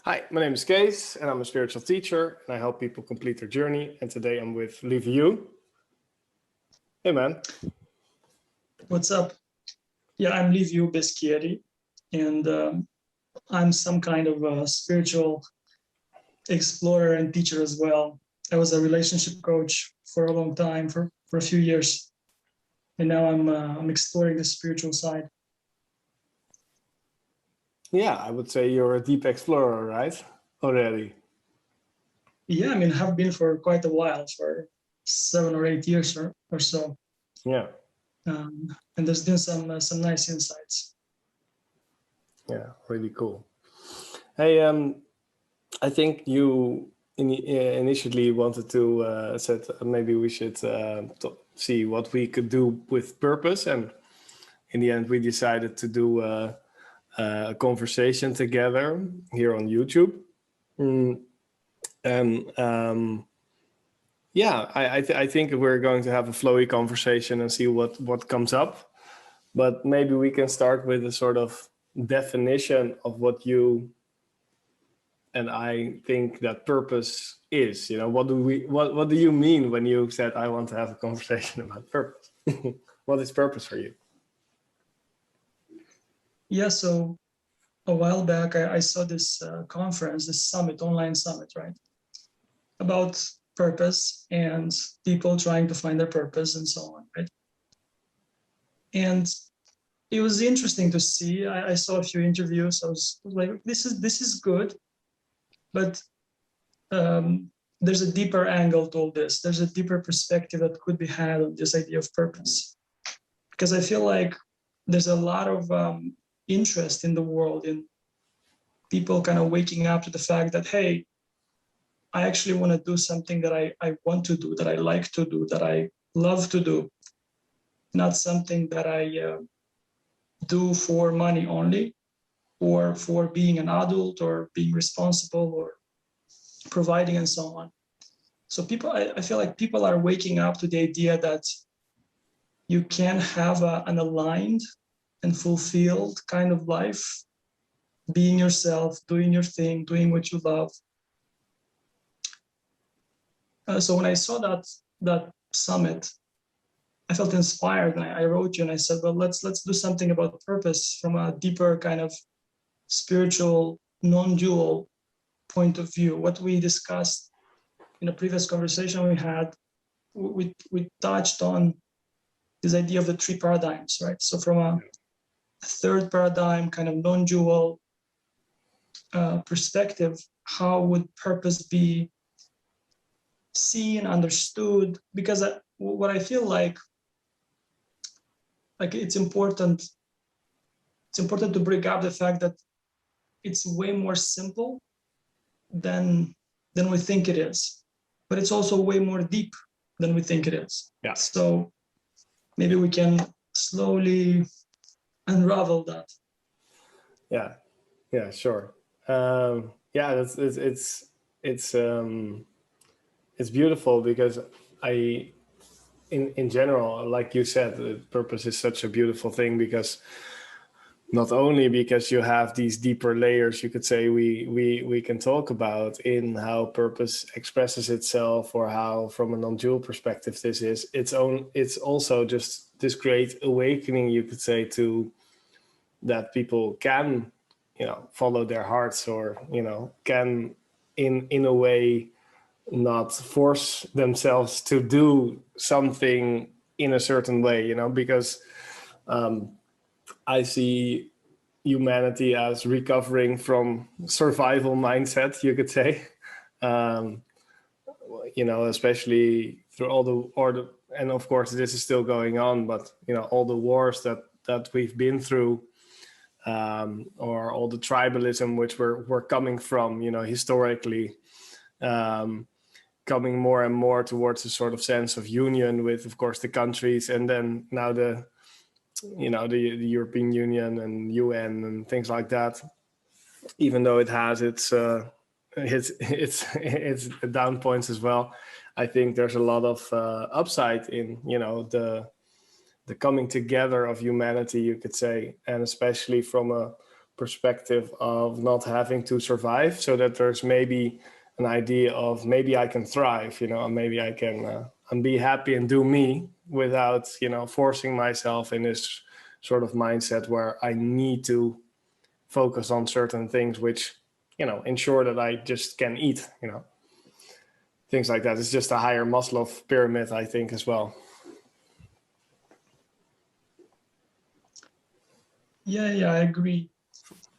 Hi, my name is Kees and I'm a spiritual teacher and I help people complete their journey. And today I'm with Liviu. Hey man. What's up? Yeah, I'm Liviu Beschieri, and I'm some kind of a spiritual explorer and teacher as well. I was a relationship coach for a long time, for a few years, and now I'm exploring the spiritual side. Yeah, I would say you're a deep explorer, right? Already. Yeah, I mean, have been for quite a while, for 7 or 8 years or so. Yeah. And there's been some nice insights. Yeah, really cool. Hey, I think you initially wanted to said maybe we should see what we could do with purpose, and in the end we decided to do a conversation together here on YouTube. And yeah, I think we're going to have a flowy conversation and see what comes up. But maybe we can start with a sort of definition of what you and I think that purpose is. You know, what do you mean when you said I want to have a conversation about purpose? What is purpose for you? Yeah, so a while back I saw this conference, this summit, online summit, right? About purpose and people trying to find their purpose and so on, right? And it was interesting to see. I saw a few interviews. I was like, this is good, but there's a deeper angle to all this. There's a deeper perspective that could be had on this idea of purpose, because I feel like there's a lot of interest in the world in people kind of waking up to the fact that, hey, I actually want to do something that I want to do, that I like to do, that I love to do, not something that I do for money only, or for being an adult, or being responsible, or providing, and so on. So I feel like people are waking up to the idea that you can have an aligned and fulfilled kind of life, being yourself, doing your thing, doing what you love. So when I saw that summit, I felt inspired, and I wrote you and I said, well, let's do something about purpose from a deeper kind of spiritual, non-dual point of view. What we discussed in a previous conversation we had, we touched on this idea of the three paradigms, right? So from a third paradigm, kind of non-dual perspective, how would purpose be seen, understood? Because what I feel like it's important to bring up the fact that it's way more simple than we think it is, but it's also way more deep than we think it is. Yeah. So maybe we can slowly unravel that. Yeah, sure. Yeah, it's beautiful because in general, like you said, purpose is such a beautiful thing, because not only because you have these deeper layers, you could say we can talk about in how purpose expresses itself, or how from a non-dual perspective this is it's also just this great awakening, you could say, to that people can, follow their hearts, or, can in a way not force themselves to do something in a certain way, because I see humanity as recovering from survival mindset, you could say, especially through and of course this is still going on, but all the wars that we've been through, or all the tribalism which we're coming from, historically, coming more and more towards a sort of sense of union with, of course, the countries, and then now the European Union and UN and things like that. Even though it has its down points as well, I think there's a lot of upside in the coming together of humanity, you could say, and especially from a perspective of not having to survive, so that there's maybe an idea of maybe I can thrive, and maybe I can and be happy and do me without, forcing myself in this sort of mindset where I need to focus on certain things, which, ensure that I just can eat, things like that. It's just a higher Maslow pyramid, I think, as well. Yeah, I agree.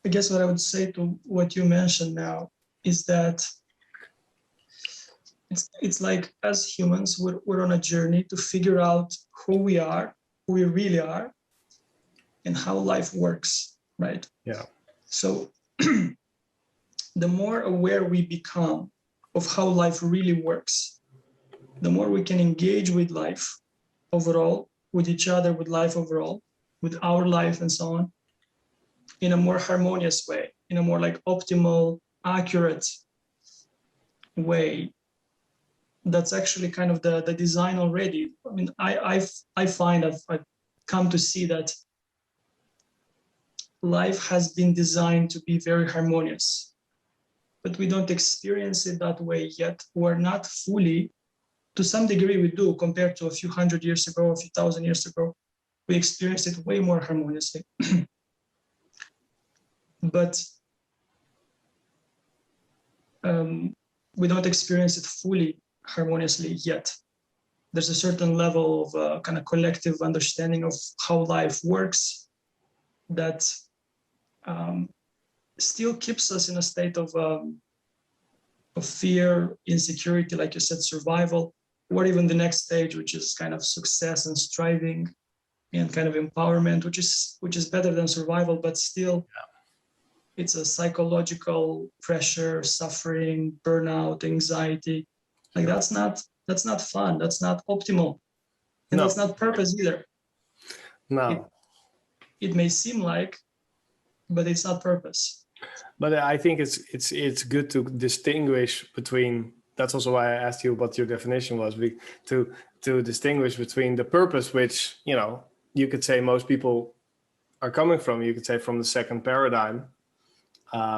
I guess what I would say to what you mentioned now is that it's like, as humans, we're on a journey to figure out who we are, who we really are, and how life works, right? Yeah. So the more aware we become of how life really works, the more we can engage with life overall, with each other, with life overall, with our life and so on, in a more harmonious way, in a more like optimal, accurate way. That's actually kind of the design already. I mean, I find I've come to see that life has been designed to be very harmonious, but we don't experience it that way yet. We're not fully, to some degree we do, compared to a few hundred years ago, a few thousand years ago. We experience it way more harmoniously. But we don't experience it fully harmoniously yet. There's a certain level of kind of collective understanding of how life works that still keeps us in a state of fear, insecurity, like you said, survival, or even the next stage, which is kind of success and striving and kind of empowerment, which is better than survival, but still it's a psychological pressure, suffering, burnout, anxiety. Like that's not fun. That's not optimal. And that's not purpose either. No. It may seem like, but it's not purpose. But I think it's good to distinguish between. That's also why I asked you what your definition was. To distinguish between the purpose, which you could say most people are coming from. You could say from the second paradigm,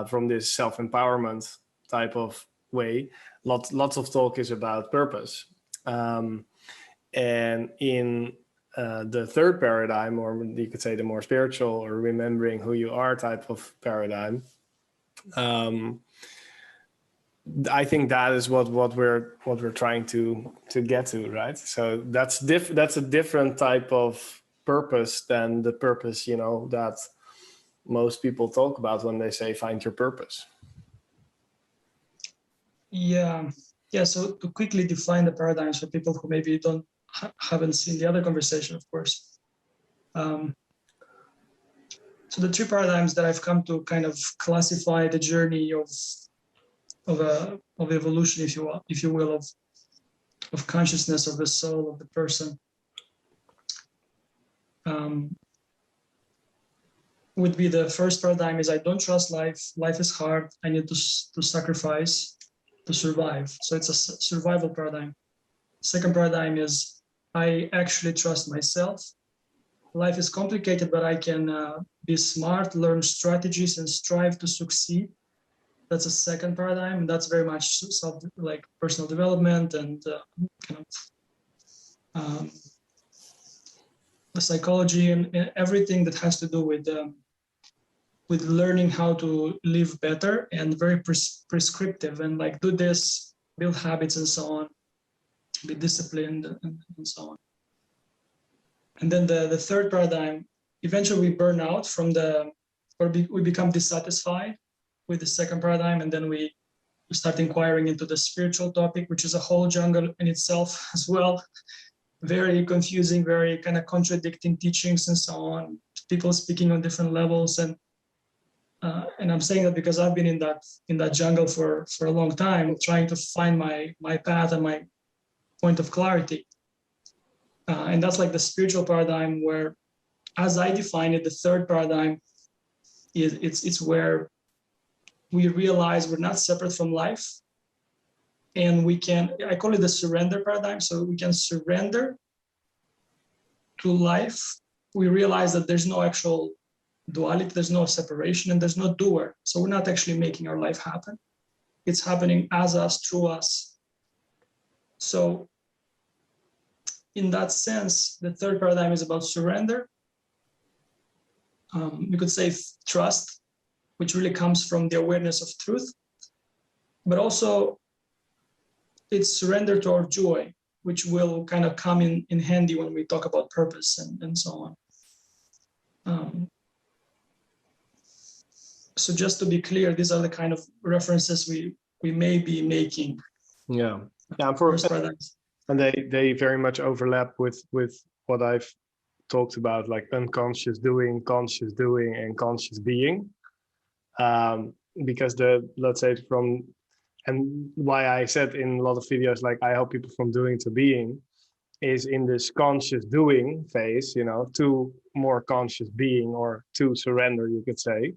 from this self-empowerment type of way. Lots of talk is about purpose, and in the third paradigm, or you could say the more spiritual or remembering who you are type of paradigm, I think that is what we're trying to get to, right? So that's a different type of purpose than the purpose that most people talk about when they say find your purpose. Yeah. So to quickly define the paradigms for people who maybe haven't seen the other conversation, of course. So the three paradigms that I've come to kind of classify the journey of evolution, if you will, of consciousness, of the soul, of the person, would be the first paradigm is I don't trust life. Life is hard. I need to sacrifice to survive. So it's a survival paradigm. Second paradigm is I actually trust myself. Life is complicated, but I can be smart, learn strategies, and strive to succeed. That's a second paradigm, and that's very much like personal development and the psychology and everything that has to do with learning how to live better, and very prescriptive, and like do this, build habits, and so on, be disciplined, and so on. And then the third paradigm, eventually we burn out we become dissatisfied with the second paradigm, and then we start inquiring into the spiritual topic, which is a whole jungle in itself as well. Very confusing, very kind of contradicting teachings and so on. People speaking on different levels, and I'm saying that because I've been in that jungle for a long time, trying to find my path and my point of clarity. And that's like the spiritual paradigm, where, as I define it, the third paradigm it's where we realize we're not separate from life, and I call it the surrender paradigm. So we can surrender to life. We realize that there's no actual duality, there's no separation, and there's no doer. So we're not actually making our life happen. It's happening as us, through us. So in that sense, the third paradigm is about surrender. You could say trust, which really comes from the awareness of truth, but also it's surrender to our joy, which will kind of come in handy when we talk about purpose and so on. So just to be clear, these are the kind of references we may be making. Yeah, and they very much overlap with what I've talked about, like unconscious doing, conscious doing, and conscious being. Because let's say and why I said in a lot of videos, like I help people from doing to being, is in this conscious doing phase, to more conscious being, or to surrender, you could say.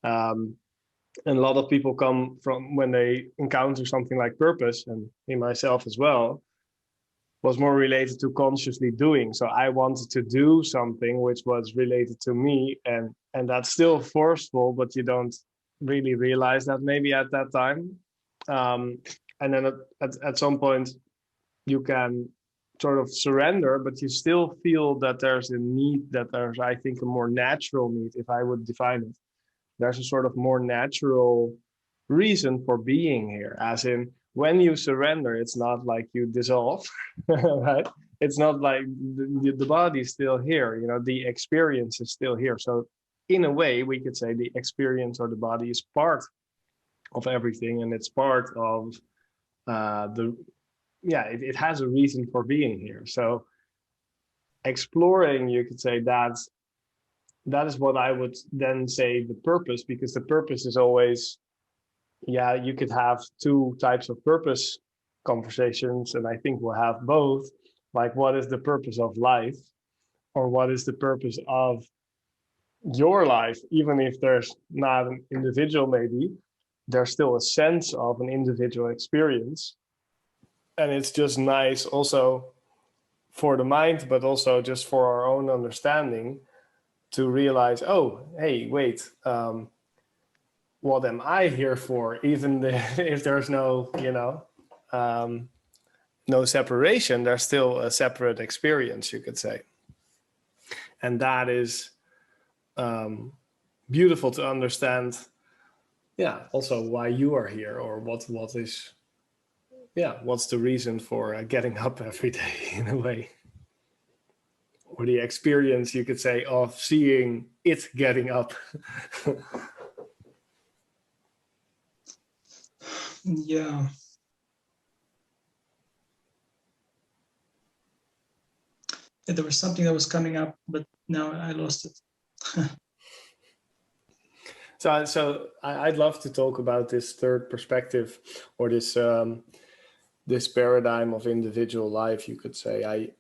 And a lot of people come from, when they encounter something like purpose, and me myself as well, was more related to consciously doing. So I wanted to do something which was related to me, and that's still forceful, but you don't really realize that maybe at that time. And then at some point you can sort of surrender, but you still feel that there's a need, that there's, I think, a more natural need, if I would define it. There's a sort of more natural reason for being here, as in, when you surrender, it's not like you dissolve, right? It's not like the body is still here, the experience is still here. So in a way, we could say the experience or the body is part of everything, and it's part of it has a reason for being here. So exploring, you could say, that is what I would then say the purpose, because the purpose is always, you could have two types of purpose conversations, and I think we'll have both. Like, what is the purpose of life, or what is the purpose of your life? Even if there's not an individual, maybe there's still a sense of an individual experience. And it's just nice also for the mind, but also just for our own understanding, to realize, oh, hey, wait, what am I here for? Even if there's no, no separation, there's still a separate experience, you could say. And that is beautiful to understand. Yeah, also why you are here, or what's the reason for getting up every day, in a way. Or the experience, you could say, of seeing it getting up. Yeah. There was something that was coming up, but now I lost it. So I'd love to talk about this third perspective, or this this paradigm of individual life, you could say.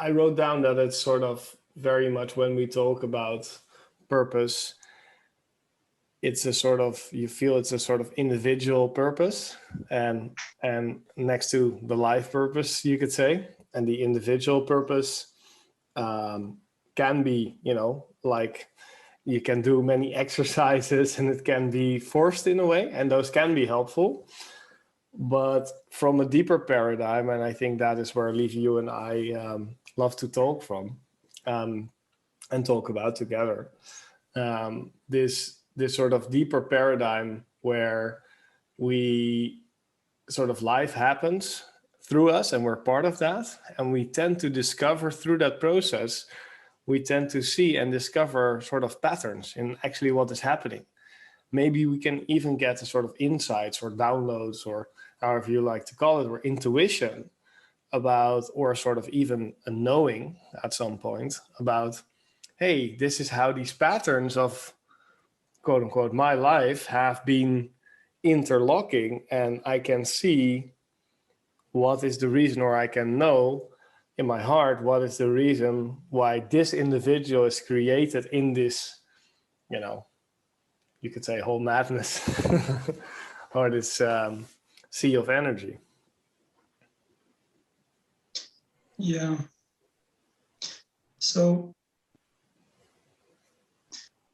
I wrote down that it's sort of very much, when we talk about purpose, it's a sort of, you feel it's a sort of individual purpose, and next to the life purpose, you could say. And the individual purpose can be, like, you can do many exercises, and it can be forced in a way, and those can be helpful. But from a deeper paradigm, and I think that is where Liviu and I love to talk from, and talk about together, this sort of deeper paradigm where we sort of, life happens through us and we're part of that, and we tend to discover through that process, we tend to see and discover sort of patterns in actually what is happening. Maybe we can even get a sort of insights or downloads, or however you like to call it, or intuition about, or sort of even a knowing at some point about, hey, this is how these patterns of, quote unquote, my life have been interlocking, and I can see what is the reason, or I can know in my heart what is the reason why this individual is created in this, you could say, whole madness, or this sea of energy. Yeah. So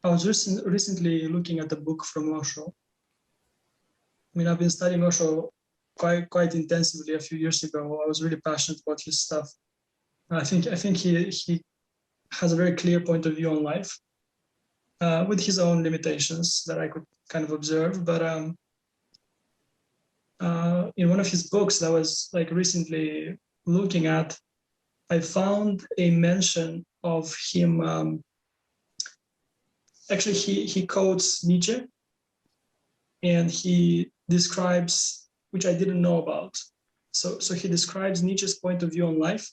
I was recently looking at a book from Osho. I mean, I've been studying Osho quite intensively a few years ago. I was really passionate about his stuff. I think he has a very clear point of view on life, with his own limitations that I could kind of observe. But in one of his books that I was like recently looking at, I found a mention of him. Actually, he quotes Nietzsche, and he describes, which I didn't know about. So he describes Nietzsche's point of view on life,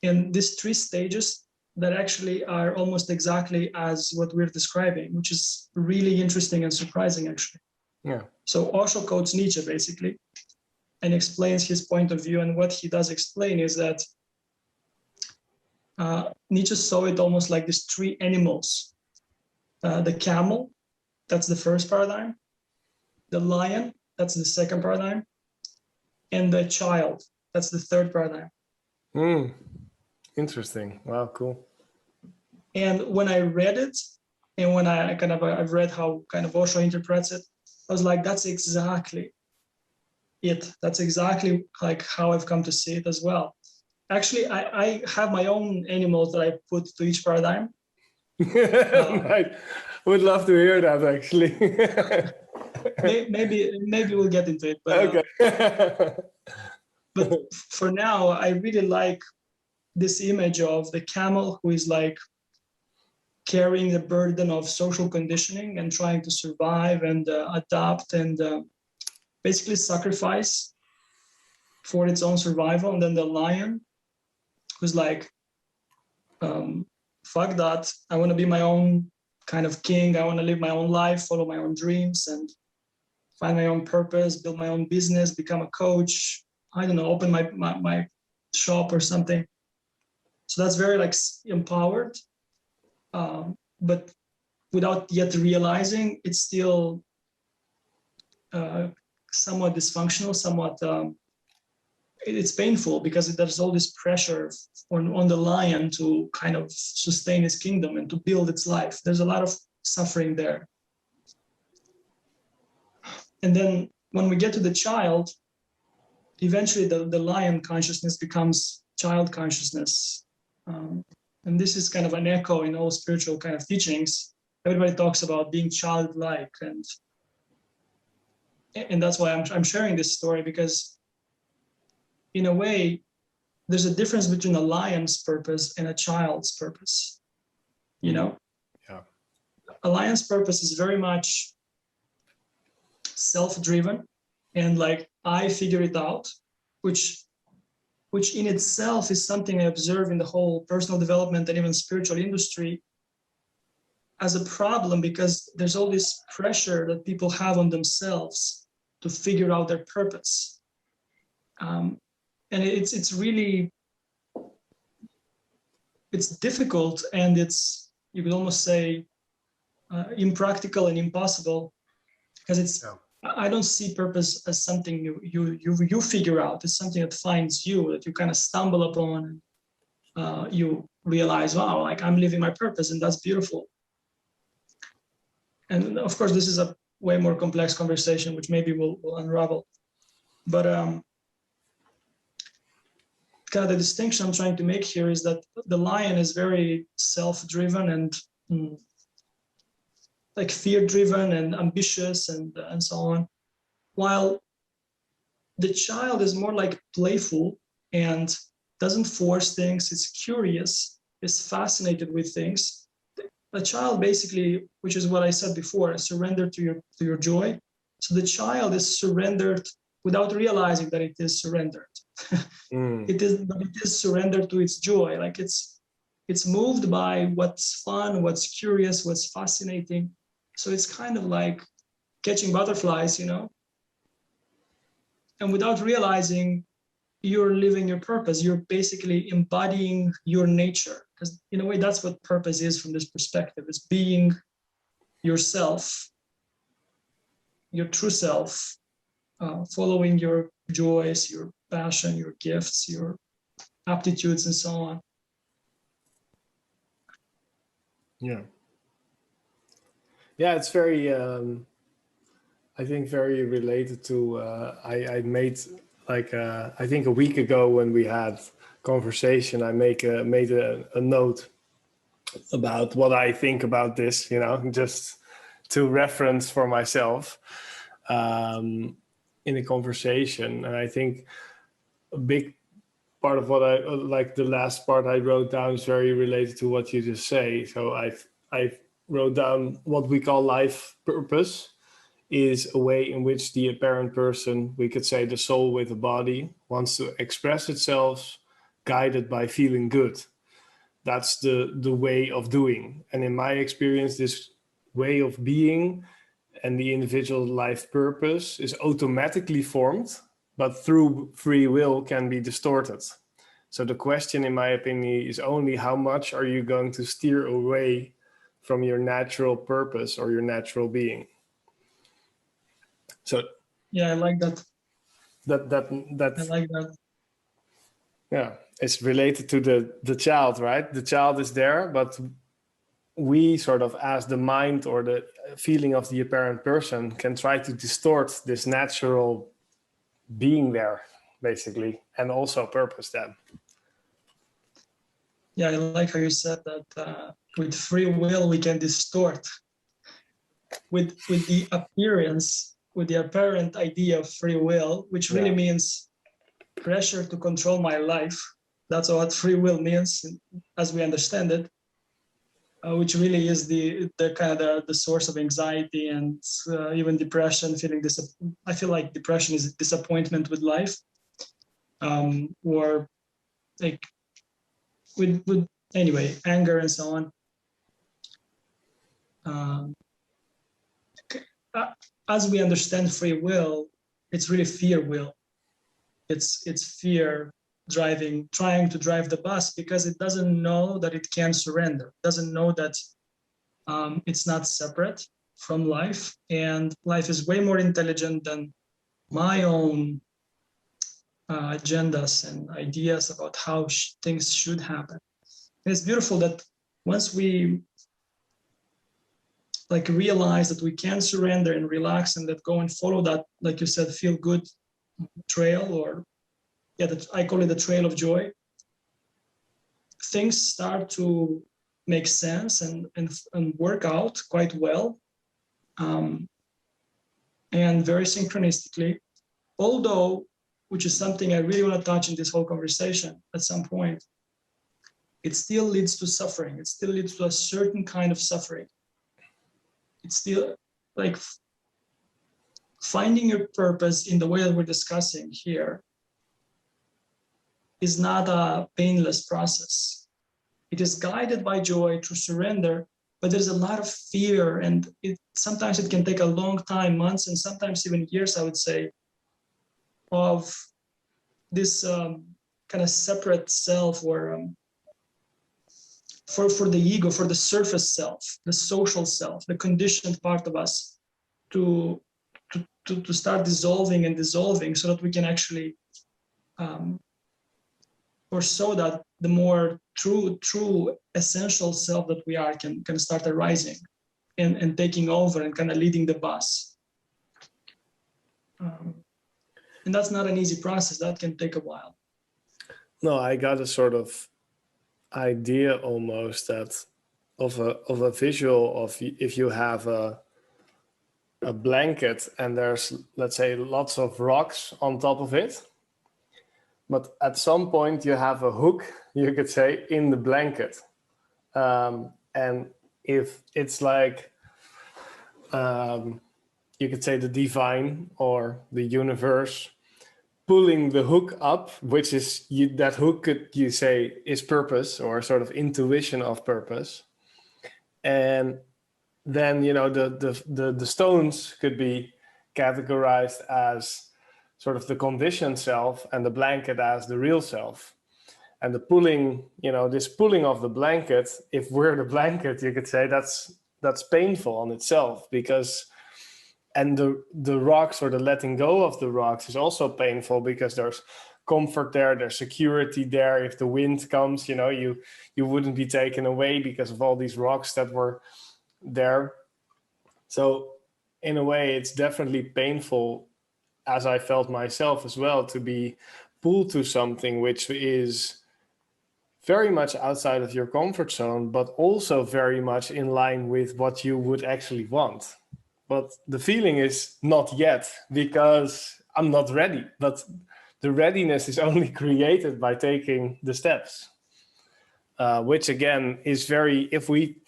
and these three stages that actually are almost exactly as what we're describing, which is really interesting and surprising, actually. Yeah. So Osho quotes Nietzsche basically and explains his point of view. And what he does explain is that Nietzsche saw it almost like these three animals. The camel, that's the first paradigm. The lion, that's the second paradigm. And the child, that's the third paradigm. Interesting. Wow, cool. And when I read it, and when I've read how kind of Osho interprets it, I was like, that's exactly it. That's exactly like how I've come to see it as well. Actually, I have my own animals that I put to each paradigm. Right. Would love to hear that, actually. maybe we'll get into it. But, okay. But for now, I really like this image of the camel who is like carrying the burden of social conditioning and trying to survive and adapt and basically sacrifice for its own survival. And then the lion who's like, fuck that. I want to be my own kind of king. I want to live my own life, follow my own dreams, and find my own purpose, build my own business, become a coach. I don't know, open my shop or something. So that's very like empowered, but without yet realizing it's still somewhat dysfunctional, somewhat it's painful because there's all this pressure on the lion to kind of sustain its kingdom and to build its life. There's a lot of suffering there. And then when we get to the child, eventually the lion consciousness becomes child consciousness. And this is kind of an echo in all spiritual kind of teachings. Everybody talks about being childlike, and that's why I'm sharing this story, because in a way, there's a difference between a lion's purpose and a child's purpose. You know? Yeah. A lion's purpose is very much self-driven and like, I figure it out, which in itself is something I observe in the whole personal development and even spiritual industry as a problem, because there's all this pressure that people have on themselves to figure out their purpose. And it's really, it's difficult, and it's, you could almost say, impractical and impossible, because it's, I don't see purpose as something you figure out. It's something that finds you, that you kind of stumble upon. You realize, wow, like I'm living my purpose, and that's beautiful. And of course, this is a way more complex conversation, which maybe we'll unravel. But kind of the distinction I'm trying to make here is that the lion is very self-driven and like fear-driven and ambitious and so on, while the child is more like playful and doesn't force things. It's curious, is fascinated with things. A child basically, which is what I said before, surrender to your joy. So the child is surrendered without realizing that it is surrendered. It is surrendered to its joy. Like it's moved by what's fun, what's curious, what's fascinating. So it's kind of like catching butterflies, you know? And without realizing, you're living your purpose. You're basically embodying your nature. Because in a way, that's what purpose is from this perspective. It's being yourself, your true self, following your joys, your passion, your gifts, your aptitudes, and so on. Yeah. Yeah, it's very, I think, very related to, I made like, I think a week ago when we had conversation, I made a note about what I think about this, just to reference for myself in a conversation. And I think a big part of what I like, the last part I wrote down is very related to what you just say. So I wrote down what we call life purpose is a way in which the apparent person, we could say the soul with a body, wants to express itself, guided by feeling good. That's the way of doing. And in my experience, this way of being and the individual life purpose is automatically formed, but through free will can be distorted. So the question, in my opinion, is only how much are you going to steer away from your natural purpose or your natural being. So Yeah, I like that. That I like that. Yeah, it's related to the child, right? The child is there, but we sort of, as the mind or the feeling of the apparent person, can try to distort this natural being there, basically, and also purpose them. Yeah, I like how you said that with free will we can distort. With the appearance, with the apparent idea of free will, which really means pressure to control my life. That's what free will means, as we understand it, which really is the kind of the source of anxiety and even depression. I feel like depression is disappointment with life, or like with anyway, anger and so on. As we understand free will, it's really fear will. It's fear trying to drive the bus because it doesn't know that it can surrender. It doesn't know that it's not separate from life, and life is way more intelligent than my own agendas and ideas about how things should happen. And it's beautiful that once we realize that we can surrender and relax and that go and follow that, like you said, feel good trail, or I call it the trail of joy, things start to make sense and work out quite well, and very synchronistically. Although, which is something I really want to touch in this whole conversation at some point, it still leads to suffering. It still leads to a certain kind of suffering. It's still like finding your purpose in the way that we're discussing here is not a painless process. It is guided by joy through surrender, but there's a lot of fear, and sometimes it can take a long time, months, and sometimes even years, I would say, of this kind of separate self, or for the ego, for the surface self, the social self, the conditioned part of us to start dissolving and dissolving, so that we can actually, or so that the more true essential self that we are can start arising and taking over and kind of leading the bus. And that's not an easy process. That can take a while. No, I got a sort of idea almost that of a visual of if you have a blanket and there's, let's say, lots of rocks on top of it, but at some point you have a hook, you could say, in the blanket, and if it's like you could say the divine or the universe pulling the hook up, which is that hook, could you say, is purpose or sort of intuition of purpose. And then, the stones could be categorized as sort of the conditioned self and the blanket as the real self. And the pulling, this pulling of the blanket, if we're the blanket, you could say that's painful on itself, because and the rocks, or the letting go of the rocks, is also painful because there's comfort there, there's security there. If the wind comes, you wouldn't be taken away because of all these rocks that were there. So in a way, it's definitely painful, as I felt myself as well, to be pulled to something which is very much outside of your comfort zone, but also very much in line with what you would actually want. But the feeling is not yet, because I'm not ready. But the readiness is only created by taking the steps, which again is very, if we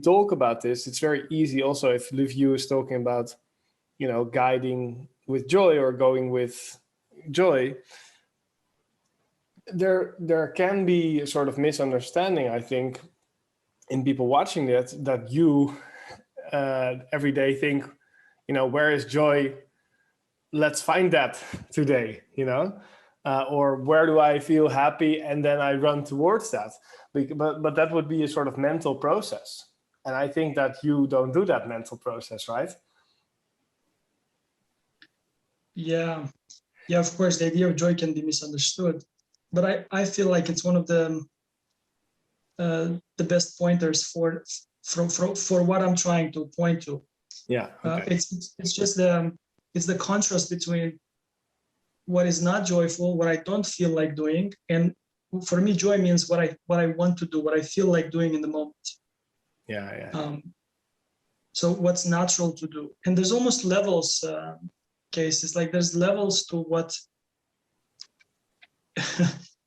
talk about this, it's very easy also if Liviu is talking about, guiding with joy or going with joy. There can be a sort of misunderstanding, I think, in people watching that you every day think, where is joy? Let's find that today, or where do I feel happy? And then I run towards that. But that would be a sort of mental process. And I think that you don't do that mental process, right? Yeah, of course, the idea of joy can be misunderstood. But I feel like it's one of the best pointers for what I'm trying to point to. Yeah. Okay. It's just it's the contrast between what is not joyful, what I don't feel like doing, and for me, joy means what I want to do, what I feel like doing in the moment. Yeah. So what's natural to do, and there's almost levels. Cases like there's levels to what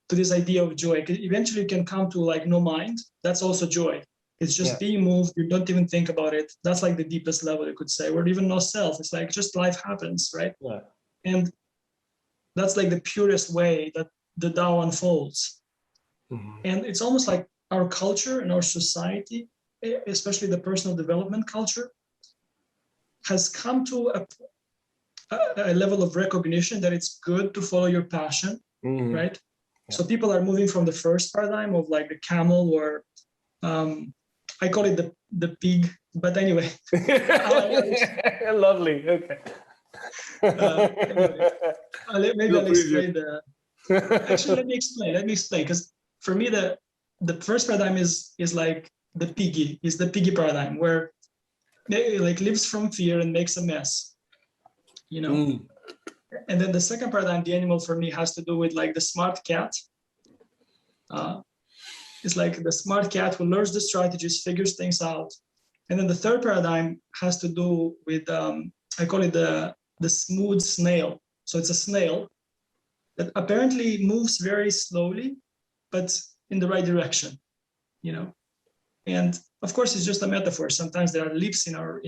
to this idea of joy. Eventually you can come to like no mind. That's also joy. It's just being moved. You don't even think about it. That's like the deepest level, you could say, or even no self. It's like just life happens, right? Yeah. And that's like the purest way that the Tao unfolds. Mm-hmm. And it's almost like our culture and our society, especially the personal development culture, has come to a level of recognition that it's good to follow your passion, mm-hmm. right? Yeah. So people are moving from the first paradigm of like the camel, or I call it the pig, but anyway. Lovely. Okay. Maybe I'll explain actually, let me explain, because for me the first paradigm is like the piggy paradigm, where it like lives from fear and makes a mess. And then the second paradigm, the animal, for me has to do with like the smart cat. It's like the smart cat who learns the strategies, figures things out. And then the third paradigm has to do with I call it the smooth snail. So it's a snail that apparently moves very slowly, but in the right direction, And of course, it's just a metaphor. Sometimes there are leaps in our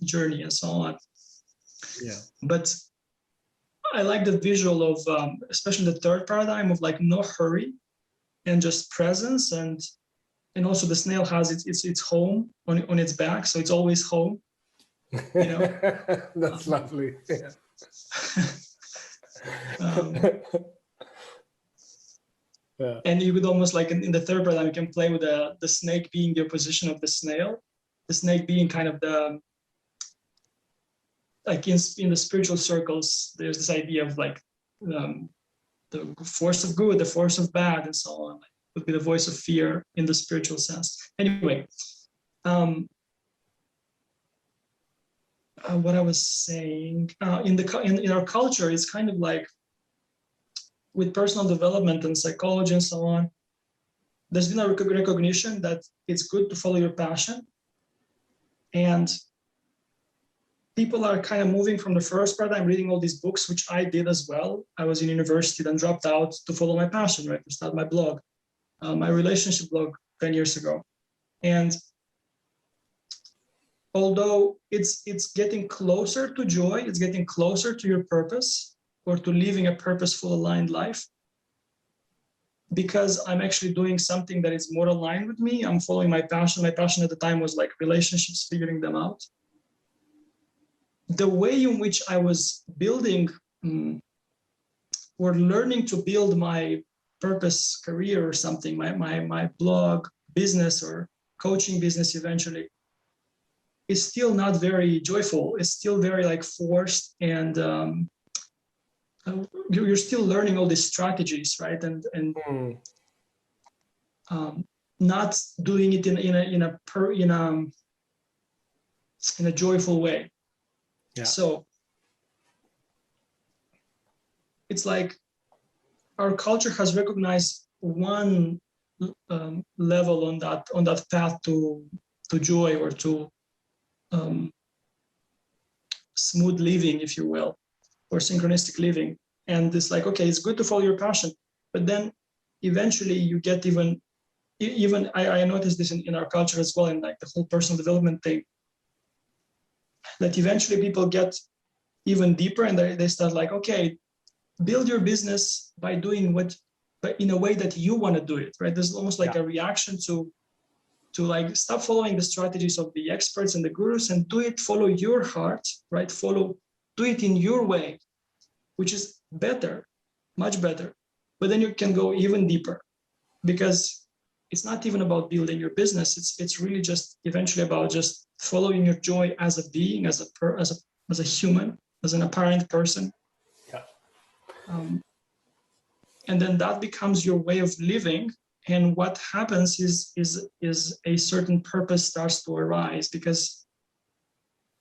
journey and so on. Yeah. But I like the visual of, especially the third paradigm, of like no hurry and just presence, and also the snail has its home on its back, so it's always home. That's lovely. Yeah. Yeah. And you could almost like in the third paradigm, you can play with the snake being the opposition of the snail, the snake being kind of the, like in the spiritual circles, there's this idea of like the force of good, the force of bad, and so on. Like, would be the voice of fear in the spiritual sense. Anyway, what I was saying, in our culture, it's kind of like with personal development and psychology and so on, there's been a recognition that it's good to follow your passion. And people are kind of moving from the first paradigm, reading all these books, which I did as well. I was in university, then dropped out to follow my passion, right? To start my blog, my relationship blog 10 years ago. And although it's getting closer to joy, it's getting closer to your purpose, or to living a purposeful, aligned life, because I'm actually doing something that is more aligned with me. I'm following my passion. My passion at the time was like relationships, figuring them out. The way in which I was building or learning to build my purpose career or something, my blog business or coaching business eventually, is still not very joyful. It's still very like forced and you're still learning all these strategies, right? And not doing it in a joyful way. Yeah. So it's like our culture has recognized one level on that path to joy, or to smooth living, if you will, or synchronistic living. And it's like, okay, it's good to follow your passion, but then eventually you get even I noticed this in our culture as well, in like the whole personal development thing, that eventually people get even deeper, and they start like, okay, build your business by doing but in a way that you want to do it, right? There's almost like a reaction to like stop following the strategies of the experts and the gurus, and follow your heart, right? Do it in your way, which is better, much better. But then you can go even deeper, because it's not even about building your business. It's really just eventually about just following your joy as a being, as a human, as an apparent person. Yeah. And then that becomes your way of living. And what happens is a certain purpose starts to arise, because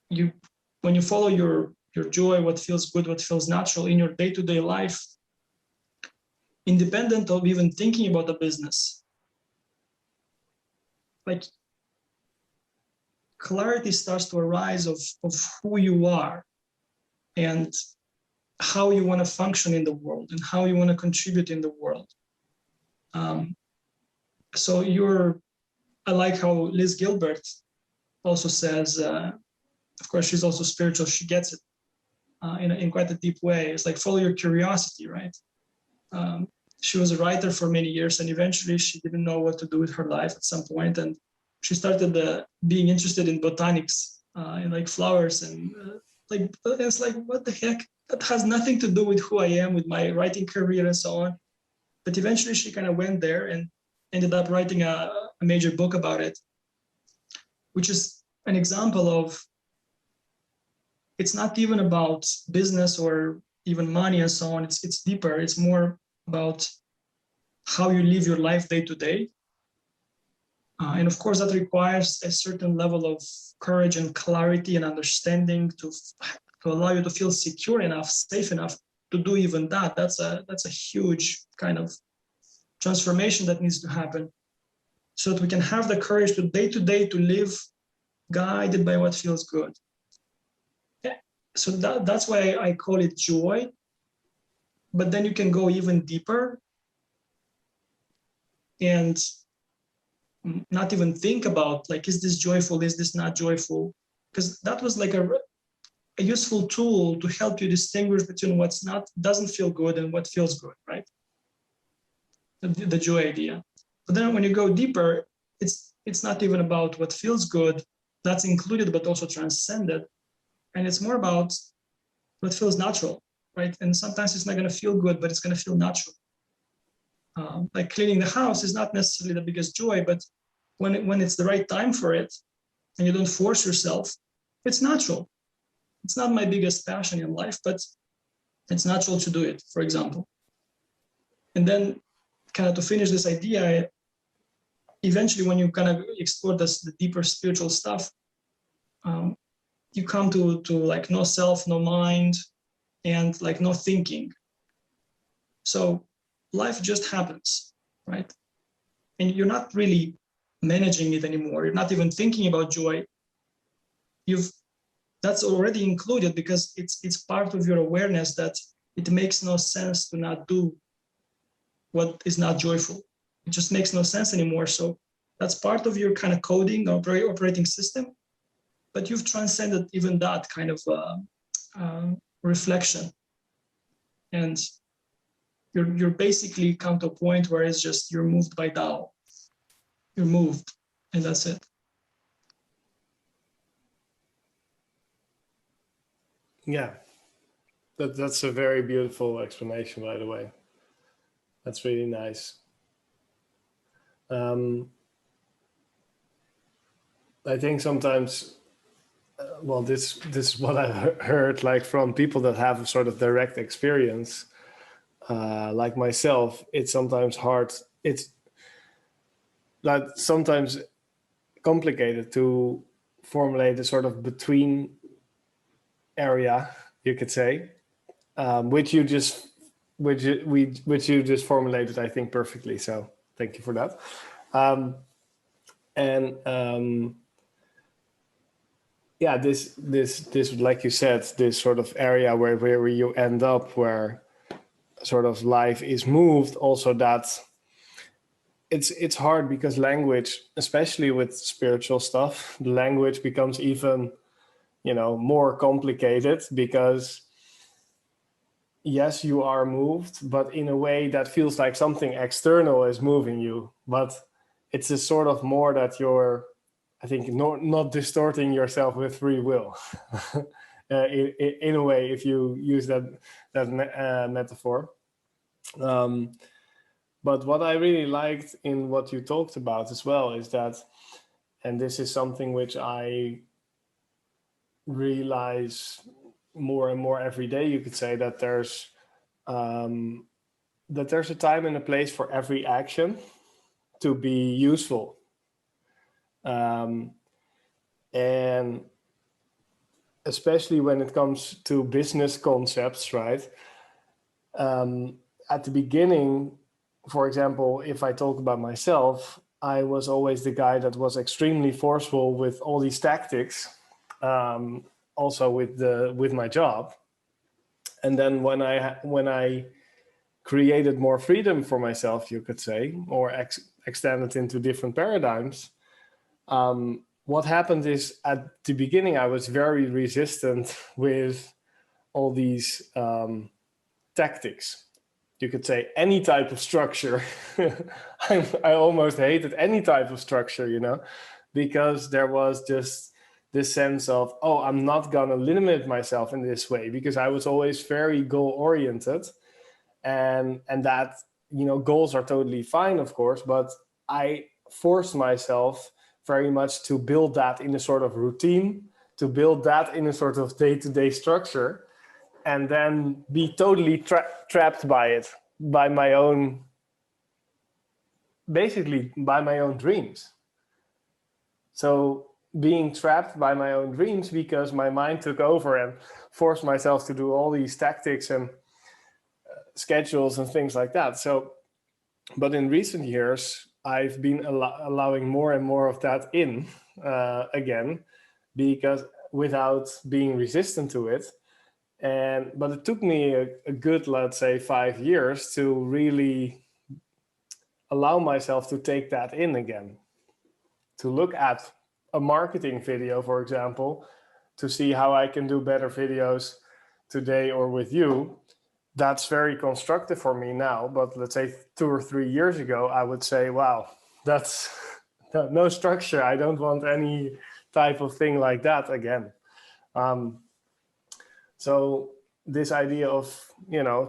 when you follow your joy, what feels good, what feels natural in your day-to-day life, independent of even thinking about the business, like clarity starts to arise of who you are, and how you want to function in the world, and how you want to contribute in the world. So I like how Liz Gilbert also says, of course, she's also spiritual. She gets it in quite a deep way. It's like, follow your curiosity, right? She was a writer for many years, and eventually she didn't know what to do with her life at some point, and she started being interested in botanics, and like flowers, and it's like, what the heck? That has nothing to do with who I am, with my writing career and so on. But eventually she kind of went there and ended up writing a major book about it, which is an example of, it's not even about business or even money and so on. It's deeper. It's more about how you live your life day to day. And of course, that requires a certain level of courage and clarity and understanding to allow you to feel secure enough, safe enough to do even that. That's a huge kind of transformation that needs to happen, so that we can have the courage to day to live guided by what feels good. So that's why I call it joy. But then you can go even deeper and not even think about, like, is this joyful? Is this not joyful? Because that was like a useful tool to help you distinguish between what's doesn't feel good and what feels good, right? The joy idea. But then when you go deeper, it's not even about what feels good. That's included, but also transcended. And it's more about what feels natural, right? And sometimes it's not going to feel good, but it's going to feel natural. Like cleaning the house is not necessarily the biggest joy, but when it's the right time for it, and you don't force yourself, it's natural. It's not my biggest passion in life, but it's natural to do it, for example. And then kind of to finish this idea, eventually when you kind of explore the deeper spiritual stuff, you come to like no self, no mind, and like no thinking. So life just happens, right? And you're not really managing it anymore. You're not even thinking about joy. That's already included, because it's part of your awareness that it makes no sense to not do what is not joyful. It just makes no sense anymore. So that's part of your kind of coding or operating system. But you've transcended even that kind of reflection, and you're basically come to a point where it's just you're moved by Tao. You're moved, and that's it. Yeah, that's a very beautiful explanation, by the way. That's really nice. I think sometimes well, this is what I heard like from people that have a sort of direct experience, like myself. It's sometimes hard. It's like sometimes complicated to formulate a sort of between area, you could say, which you just which you just formulated, I think, perfectly. So thank you for that. And yeah, this like you said, this sort of area where you end up, where sort of life is moved. Also, that it's hard because language, especially with spiritual stuff, the language becomes even more complicated, because yes, you are moved, but in a way that feels like something external is moving you. But it's a sort of more that you're, I think, not distorting yourself with free will. In a way, if you use that metaphor. But what I really liked in what you talked about as well is that, and this is something which I realize more and more every day, you could say, that there's a time and a place for every action to be useful. And especially when it comes to business concepts, right? At the beginning, for example, if I talk about myself, I was always the guy that was extremely forceful with all these tactics, also with my job. And then when I created more freedom for myself, you could say, or extended into different paradigms, what happened is, at the beginning, I was very resistant with all these tactics. You could say any type of structure. I almost hated any type of structure, because there was just this sense of, oh, I'm not going to limit myself in this way, because I was always very goal oriented. And that, goals are totally fine, of course, but I forced myself very much to build that in a sort of routine, to build that in a sort of day-to-day structure, and then be totally trapped by it, basically by my own dreams. So being trapped by my own dreams, because my mind took over and forced myself to do all these tactics and schedules and things like that. So, but in recent years, I've been allowing more and more of that in again, because without being resistant to it. But it took me a good, let's say, 5 years to really allow myself to take that in again, to look at a marketing video, for example, to see how I can do better videos today or with you. That's very constructive for me now. But let's say 2 or 3 years ago, I would say, wow, that's no structure. I don't want any type of thing like that again. So this idea of,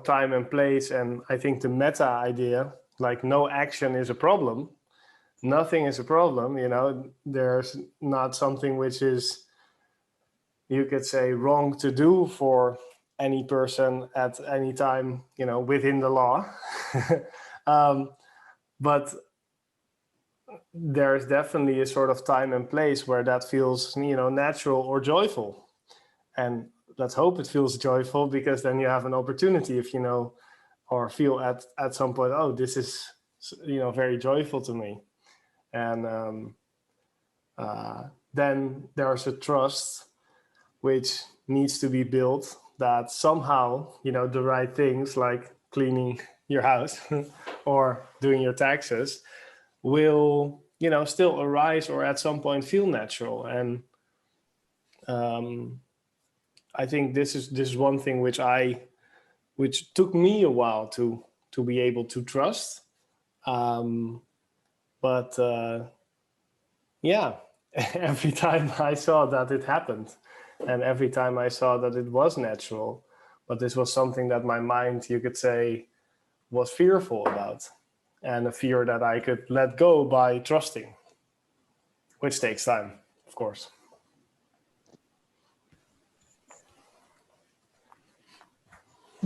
time and place, and I think the meta idea, like no action is a problem, nothing is a problem, there's not something which is, you could say, wrong to do for any person at any time, within the law. But there's definitely a sort of time and place where that feels, natural or joyful. And let's hope it feels joyful, because then you have an opportunity, if or feel at some point, oh, this is, very joyful to me. And then there's a trust which needs to be built, that somehow, the right things like cleaning your house or doing your taxes will, still arise, or at some point feel natural. And I think this is one thing which took me a while to be able to trust. But yeah, every time I saw that it happened, and every time I saw that it was natural, but this was something that my mind, you could say, was fearful about, and a fear that I could let go by trusting, which takes time, of course.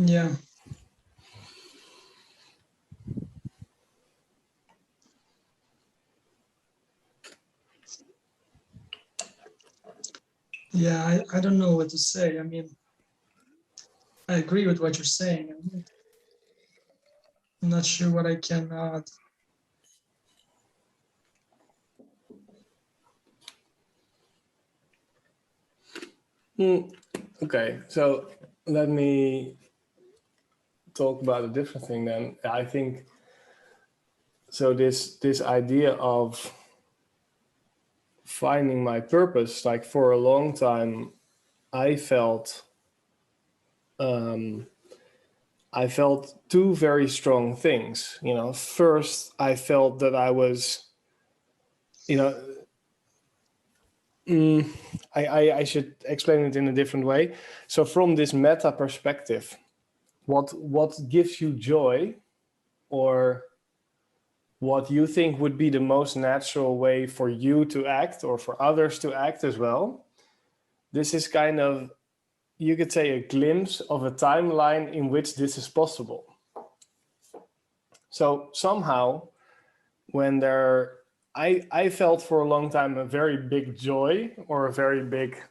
Yeah. Yeah, I don't know what to say. I mean, I agree with what you're saying. I'm not sure what I can add. Okay, so let me talk about a different thing then. I think so. This idea of finding my purpose, like for a long time, I felt I felt two very strong things. You know, first I felt that I was, you know, I should explain it in a different way. So from this meta perspective, what gives you joy, or what you think would be the most natural way for you to act or for others to act as well. This is kind of, you could say, a glimpse of a timeline in which this is possible. So somehow when I felt for a long time a very big joy or a very big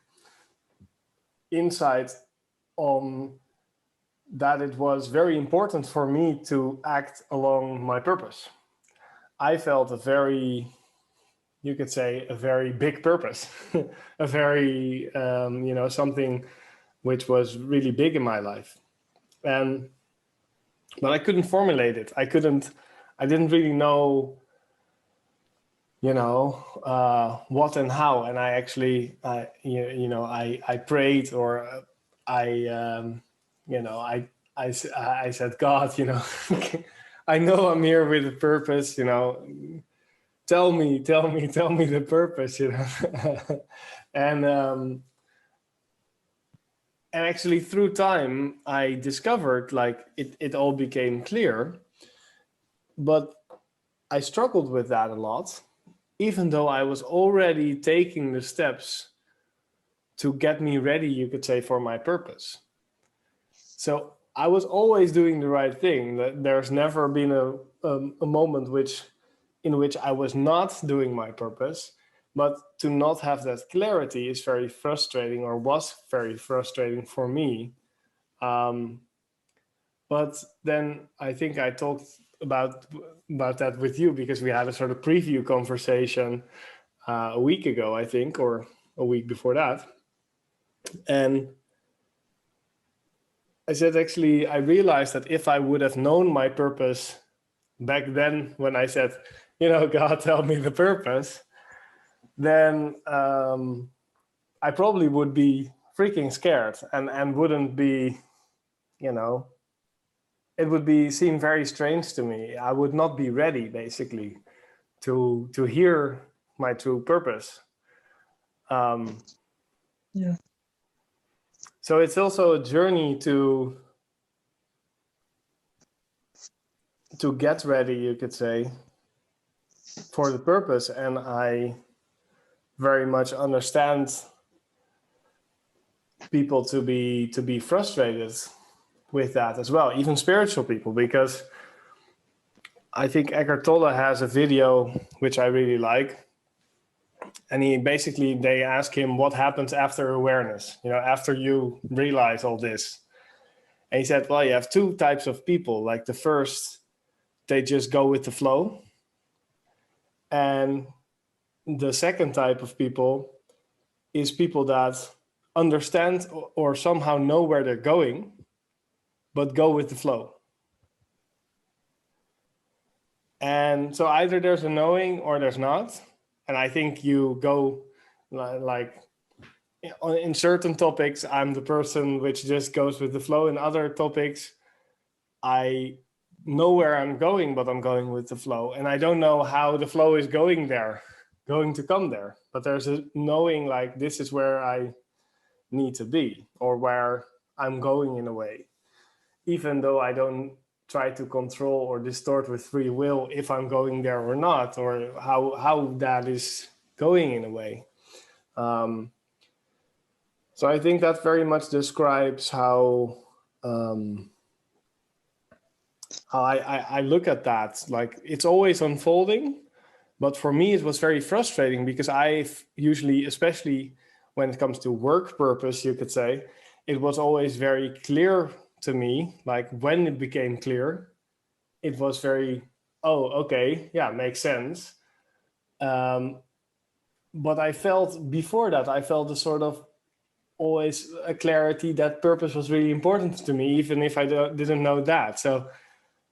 insight on that it was very important for me to act along my purpose. I felt a very, you could say, a very big purpose, a very, something which was really big in my life. But I couldn't formulate it. I didn't really know, what and how. And I actually, I prayed, or I said, God, I know I'm here with a purpose, tell me the purpose, and actually through time I discovered, like, it all became clear, but I struggled with that a lot, even though I was already taking the steps to get me ready, you could say, for my purpose. So I was always doing the right thing. There's never been a moment in which I was not doing my purpose. But to not have that clarity is very frustrating, or was very frustrating for me. But then I think I talked about that with you, because we had a sort of preview conversation a week ago, I think, or a week before that. And I said, actually, I realized that if I would have known my purpose back then, when I said, God, tell me the purpose, then I probably would be freaking scared, and wouldn't be, it would be seem very strange to me. I would not be ready, basically, to hear my true purpose. Yeah. So it's also a journey to get ready, you could say, for the purpose. And I very much understand people to be frustrated with that as well, even spiritual people, because I think Eckhart Tolle has a video which I really like, and they ask him what happens after awareness, after you realize all this. And he said, well, you have two types of people. Like, the first, they just go with the flow, and the second type of people is people that understand or somehow know where they're going, but go with the flow. And so either there's a knowing or there's not. And I think you go, like, in certain topics, I'm the person which just goes with the flow. In other topics, I know where I'm going, but I'm going with the flow. And I don't know how the flow is going to come there. But there's a knowing, like, this is where I need to be, or where I'm going, in a way, even though I don't try to control or distort with free will if I'm going there or not, or how that is going, in a way. So I think that very much describes how I look at that, like it's always unfolding. But for me, it was very frustrating because I've usually, especially when it comes to work purpose, you could say, it was always very clear to me. Like when it became clear, it was very, oh, okay, yeah, makes sense. But I felt before that, I felt a sort of always a clarity that purpose was really important to me, even if I didn't know that. So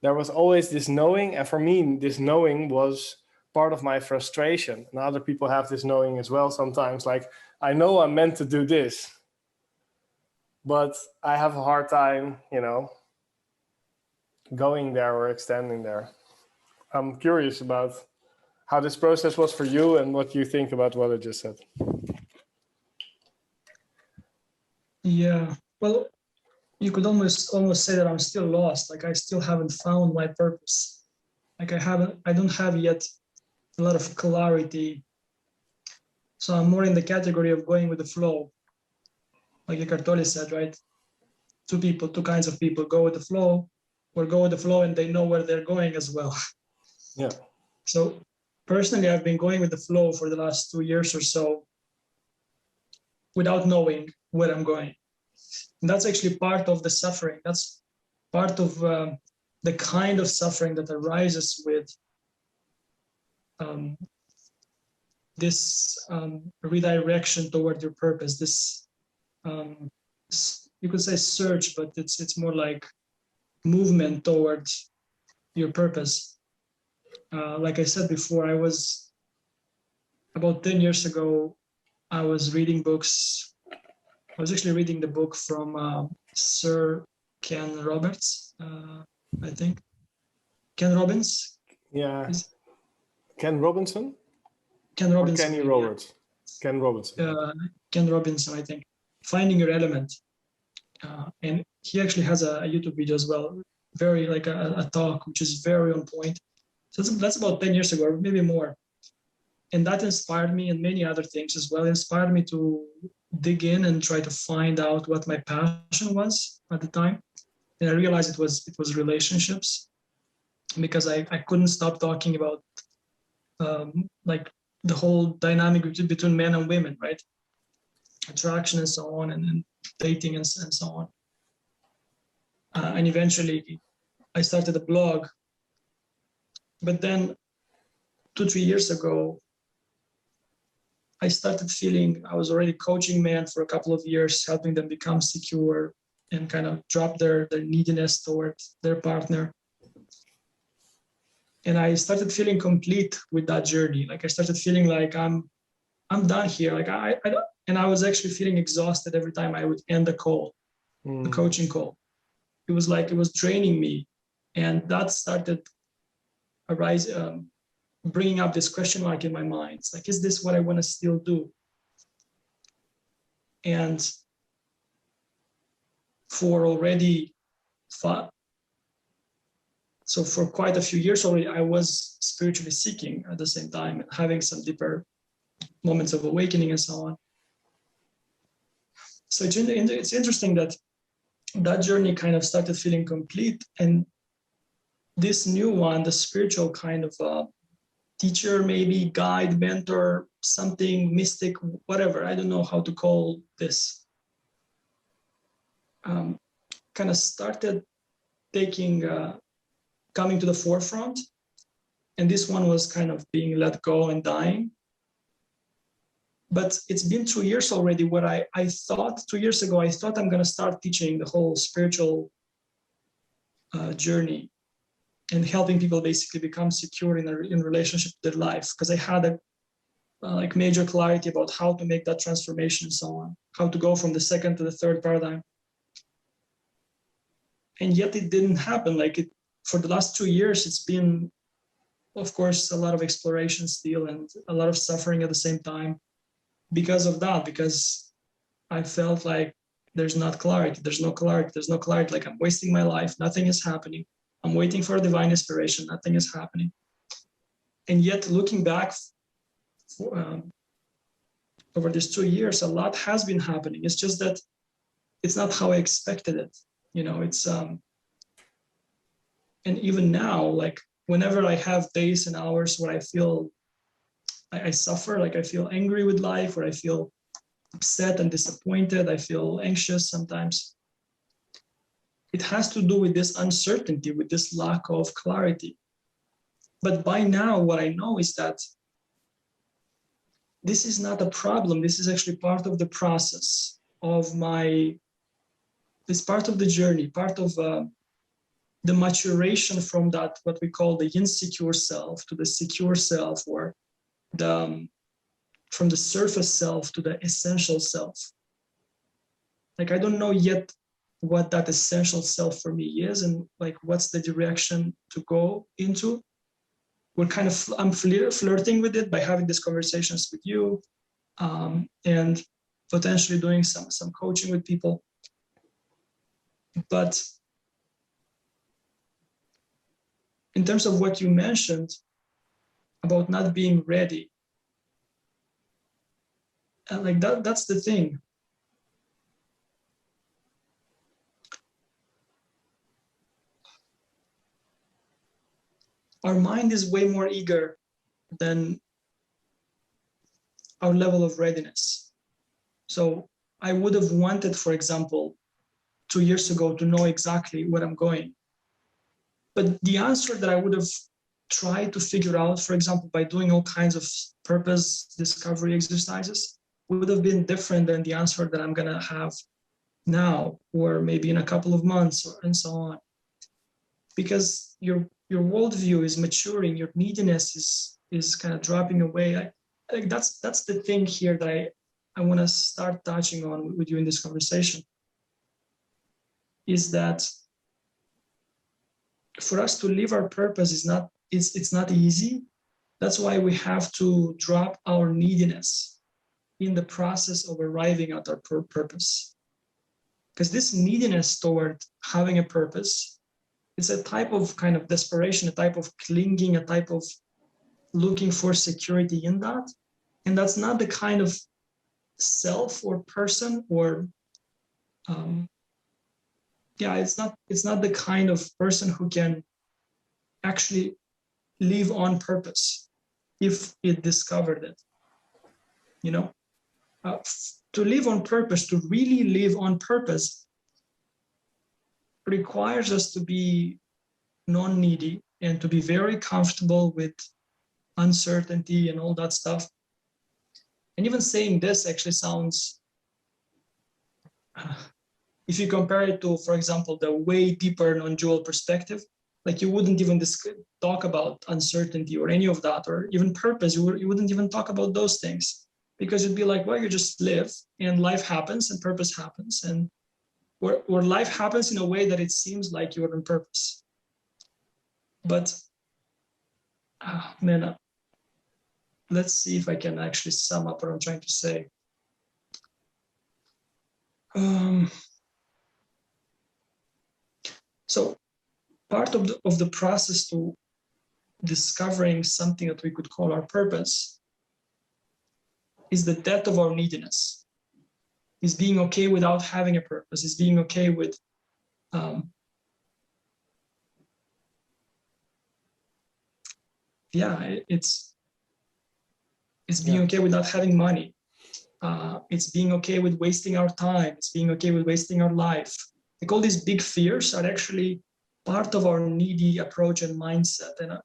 there was always this knowing. And for me, this knowing was part of my frustration. And other people have this knowing as well sometimes. Like, I know I'm meant to do this, but I have a hard time, going there or extending there. I'm curious about how this process was for you and what you think about what I just said. Yeah. Well, you could almost say that I'm still lost. Like I still haven't found my purpose. Like I don't have yet a lot of clarity. So I'm more in the category of going with the flow. Like Eckhart Tolle said, right? Two kinds of people go with the flow, or go with the flow and they know where they're going as well. Yeah. So personally, I've been going with the flow for the last 2 years or so without knowing where I'm going. And that's actually part of the suffering. That's part of the kind of suffering that arises with this redirection toward your purpose. This you could say search, but it's more like movement towards your purpose. Like I said before, I was about 10 years ago, I was reading books. I was actually reading the book from Sir Ken Roberts, I think. Ken Robbins? Yeah. Ken Robinson? Ken Robinson. Or Kenny Roberts? Ken Robinson. Ken Robinson, I think. Finding Your Element. And he actually has a YouTube video as well, very like a talk, which is very on point. So that's about 10 years ago, or maybe more. And that inspired me, and many other things as well, inspired me to dig in and try to find out what my passion was at the time. And I realized it was relationships, because I couldn't stop talking about like the whole dynamic between men and women, right? Attraction and so on, and dating and so on. And eventually I started a blog. But then 2-3 years ago, I started feeling I was already coaching men for a couple of years, helping them become secure and kind of drop their neediness towards their partner. And I started feeling complete with that journey. Like I started feeling like I'm done here. Like and I was actually feeling exhausted every time I would end a call, a coaching call. It was like it was draining me, and that started bringing up this question mark in my mind. It's like, is this what I want to still do? And for quite a few years already, I was spiritually seeking at the same time, having some deeper moments of awakening and so on. So it's interesting that journey kind of started feeling complete, and this new one, the spiritual kind of teacher, maybe guide, mentor, something mystic, whatever, I don't know how to call this, kind of started coming to the forefront. And this one was kind of being let go and dying. But it's been 2 years already where I thought 2 years ago, I thought I'm going to start teaching the whole spiritual journey and helping people basically become secure in relationship with their life. Because I had a like major clarity about how to make that transformation and so on, how to go from the second to the third paradigm. And yet it didn't happen. For the last 2 years, it's been, of course, a lot of exploration still and a lot of suffering at the same time because of that, because I felt like there's no clarity, like I'm wasting my life, nothing is happening. I'm waiting for a divine inspiration, nothing is happening. And yet looking back over these 2 years, a lot has been happening. It's just that it's not how I expected it. It's, and And even now, like whenever I have days and hours where I feel I suffer, like I feel angry with life, or I feel upset and disappointed, I feel anxious sometimes, it has to do with this uncertainty, with this lack of clarity. But by now, what I know is that this is not a problem. This is actually part of the process of it's part of the journey, part of the maturation from that, what we call the insecure self to the secure self, or from the surface self to the essential self. Like, I don't know yet what that essential self for me is, and like what's the direction to go into. I'm flirting with it by having these conversations with you, and potentially doing some coaching with people. But in terms of what you mentioned about not being ready, like that's the thing. Our mind is way more eager than our level of readiness. So I would have wanted, for example, 2 years ago to know exactly where I'm going. But the answer that I would have tried to figure out, for example, by doing all kinds of purpose discovery exercises, would have been different than the answer that I'm going to have now, or maybe in a couple of months, and so on. Because your worldview is maturing, your neediness is kind of dropping away. I think that's the thing here that I want to start touching on with you in this conversation, is that for us to live our purpose it's not easy. That's why we have to drop our neediness in the process of arriving at our purpose. Because this neediness toward having a purpose is a type of kind of desperation, a type of clinging, a type of looking for security in that. And that's not the kind of self or person or it's not the kind of person who can actually live on purpose if it discovered it. You know, to live on purpose, to really live on purpose, requires us to be non-needy and to be very comfortable with uncertainty and all that stuff. And even saying this actually sounds, if you compare it to, for example, the way deeper non-dual perspective, like you wouldn't even talk about uncertainty or any of that, or even purpose. You wouldn't even talk about those things, because you'd be like, well, you just live and life happens and purpose happens. And where life happens in a way that it seems like you're on purpose. But, let's see if I can actually sum up what I'm trying to say. So part of the process to discovering something that we could call our purpose is the death of our neediness, is being okay without having a purpose, is being okay with it's being okay without having money. It's being okay with wasting our time. It's being okay with wasting our life. Like, all these big fears are actually part of our needy approach and mindset. And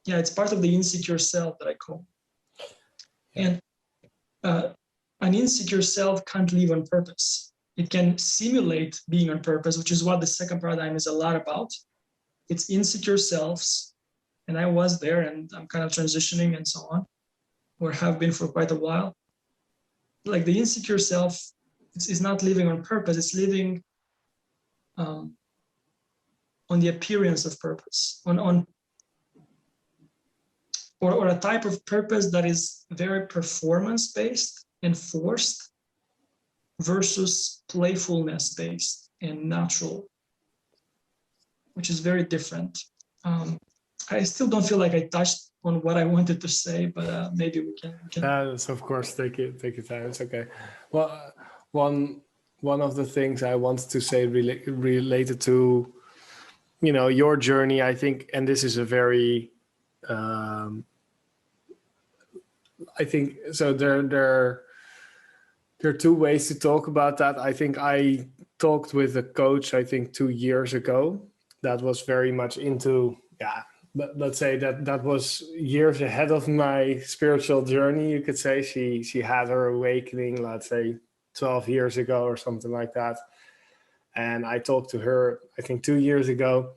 it's part of the insecure self that I call. And an insecure self can't live on purpose. It can simulate being on purpose, which is what the second paradigm is a lot about. It's insecure selves. And I was there, and I'm kind of transitioning and so on, or have been for quite a while. Like, the insecure self is not living on purpose. It's living on the appearance of purpose, or a type of purpose that is very performance-based and forced versus playfulness-based and natural, which is very different. I still don't feel like I touched on what I wanted to say, but maybe we can. Yes, of course, take your time. It's okay. Well, one of the things I wanted to say related to your journey, I think, and this is a very, I think, so there are two ways to talk about that. I think I talked with a coach, I think 2 years ago, that was very much into, but let's say that was years ahead of my spiritual journey, you could say. She had her awakening, let's say 12 years ago or something like that. And I talked to her, I think 2 years ago.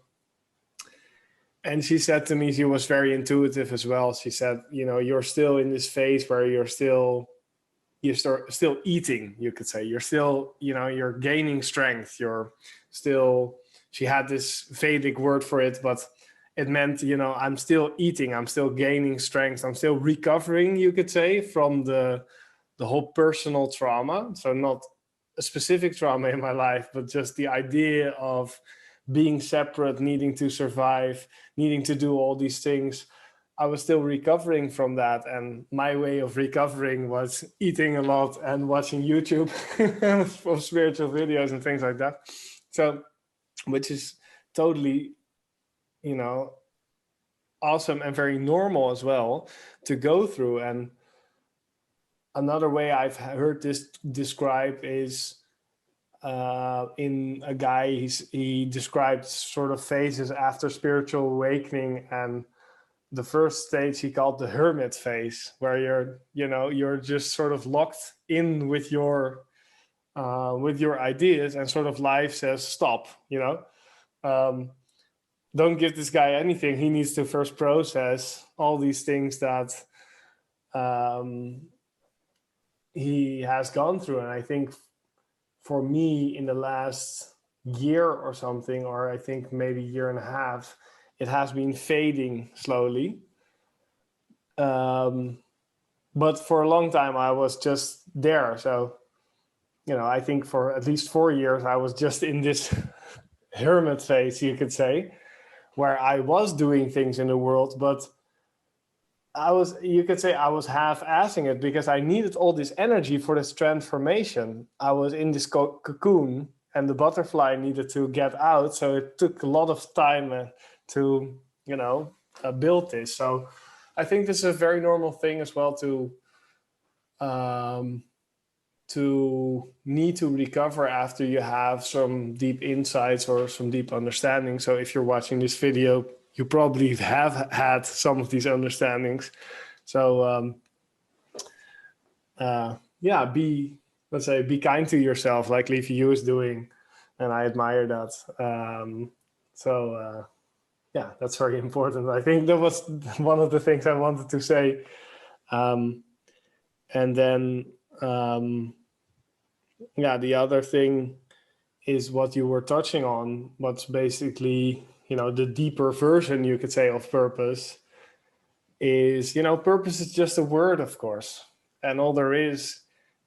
And she said to me, she was very intuitive as well. She said, you're still in this phase where you're still eating, you could say. You're still, you're gaining strength. You're still, she had this Vedic word for it, but it meant, I'm still eating, I'm still gaining strength, I'm still recovering, you could say, from the whole personal trauma. So not a specific trauma in my life, but just the idea of being separate, needing to survive, needing to do all these things. I was still recovering from that. And my way of recovering was eating a lot and watching YouTube for spiritual videos and things like that. So, which is totally, awesome and very normal as well to go through. And another way I've heard this described is in a guy, he described sort of phases after spiritual awakening, and the first stage he called the Hermit Phase, where you're just sort of locked in with your ideas, and sort of life says stop. Don't give this guy anything. He needs to first process all these things that he has gone through. And I think for me, in the last year or something, or I think maybe year and a half, it has been fading slowly. But for a long time, I was just there. So, I think for at least 4 years, I was just in this hermit phase, you could say, where I was doing things in the world, but you could say I was half-assing it, because I needed all this energy for this transformation. I was in this cocoon, and the butterfly needed to get out. So it took a lot of time to, build this. So I think this is a very normal thing as well to need to recover after you have some deep insights or some deep understanding. So if you're watching this video, you probably have had some of these understandings. So be kind to yourself, like Liviu is doing, and I admire that. That's very important. I think that was one of the things I wanted to say. And then the other thing is what you were touching on, what's basically, the deeper version, you could say, of purpose is, purpose is just a word, of course. And all there is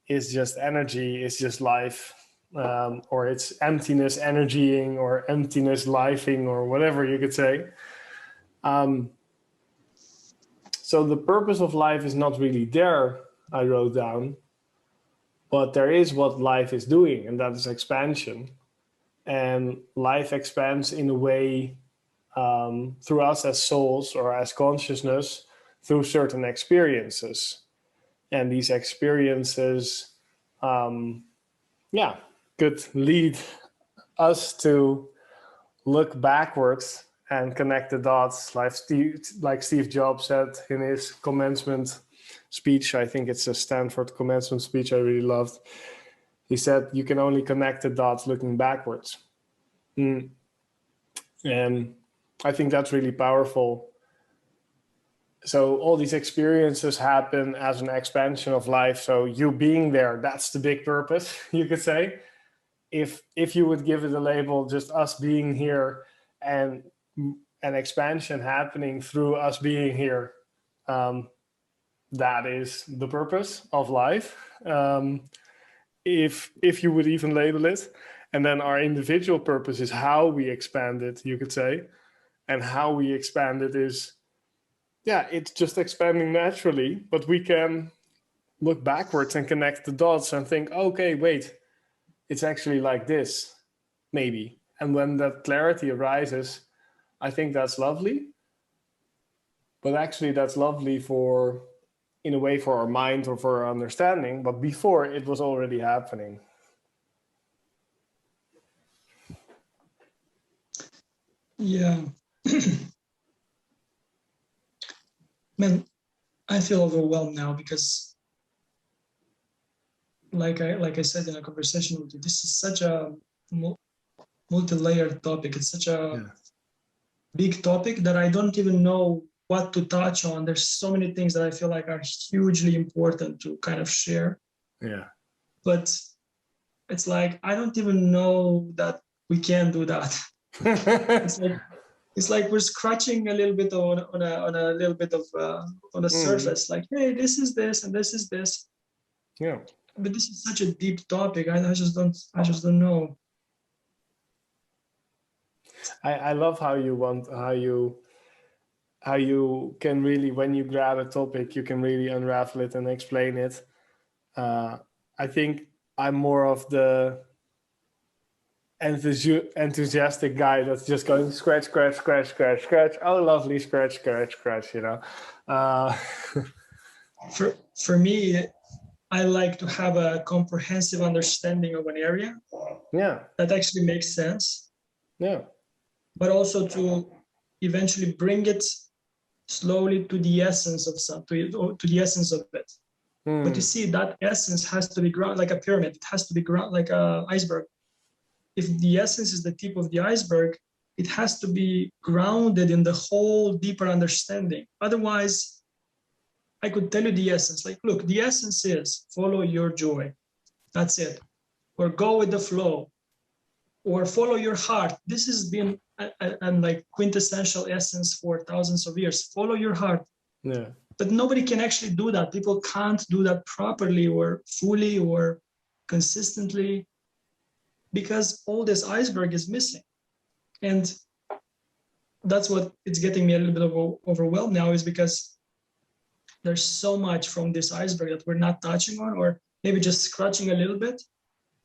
just energy, is just life, or it's emptiness energying, or emptiness lifing, or whatever you could say. So the purpose of life is not really there, I wrote down, but there is what life is doing, and that is expansion. And life expands in a way through us as souls or as consciousness, through certain experiences. And these experiences, could lead us to look backwards and connect the dots, like Steve Jobs said in his commencement speech. I think it's a Stanford commencement speech I really loved. He said, you can only connect the dots looking backwards. And I think that's really powerful. So all these experiences happen as an expansion of life. So you being there, that's the big purpose, you could say. If you would give it a label, just us being here and an expansion happening through us being here, that is the purpose of life. If you would even label it. And then our individual purpose is how we expand it, you could say. And how we expand it is, it's just expanding naturally, but we can look backwards and connect the dots and think, okay, wait, it's actually like this, maybe. And when that clarity arises, I think that's lovely. But actually that's lovely for, in a way, for our mind or for our understanding. But before, it was already happening. Yeah. Man, I feel overwhelmed now because like I said in a conversation with you, this is such a multi-layered topic. It's such a big topic that I don't even know what to touch on. There's so many things that I feel like are hugely important to kind of share. Yeah. But it's like I don't even know that we can do that. It's like we're scratching a little bit on a little bit of on a surface. Like, hey, this is this and this is this. Yeah. But this is such a deep topic. I just don't know. I love how you can really, when you grab a topic, you can really unravel it and explain it. I think I'm more of the enthusiastic guy that's just going scratch, scratch, scratch, scratch, scratch. Oh, lovely, scratch, scratch, scratch. You know. For me, I like to have a comprehensive understanding of an area. Yeah. That actually makes sense. Yeah. But also to eventually bring it slowly to the essence of to the essence of it. But you see, that essence has to be ground like a pyramid. It has to be ground like an iceberg. If the essence is the tip of the iceberg, it has to be grounded in the whole deeper understanding. Otherwise, I could tell you the essence. Like, look, the essence is follow your joy. That's it. Or go with the flow. Or follow your heart. This has been a like quintessential essence for thousands of years. Follow your heart. Yeah. But nobody can actually do that. People can't do that properly or fully or consistently because all this iceberg is missing. And that's what it's getting me a little bit of overwhelmed now, is because there's so much from this iceberg that we're not touching on, or maybe just scratching a little bit.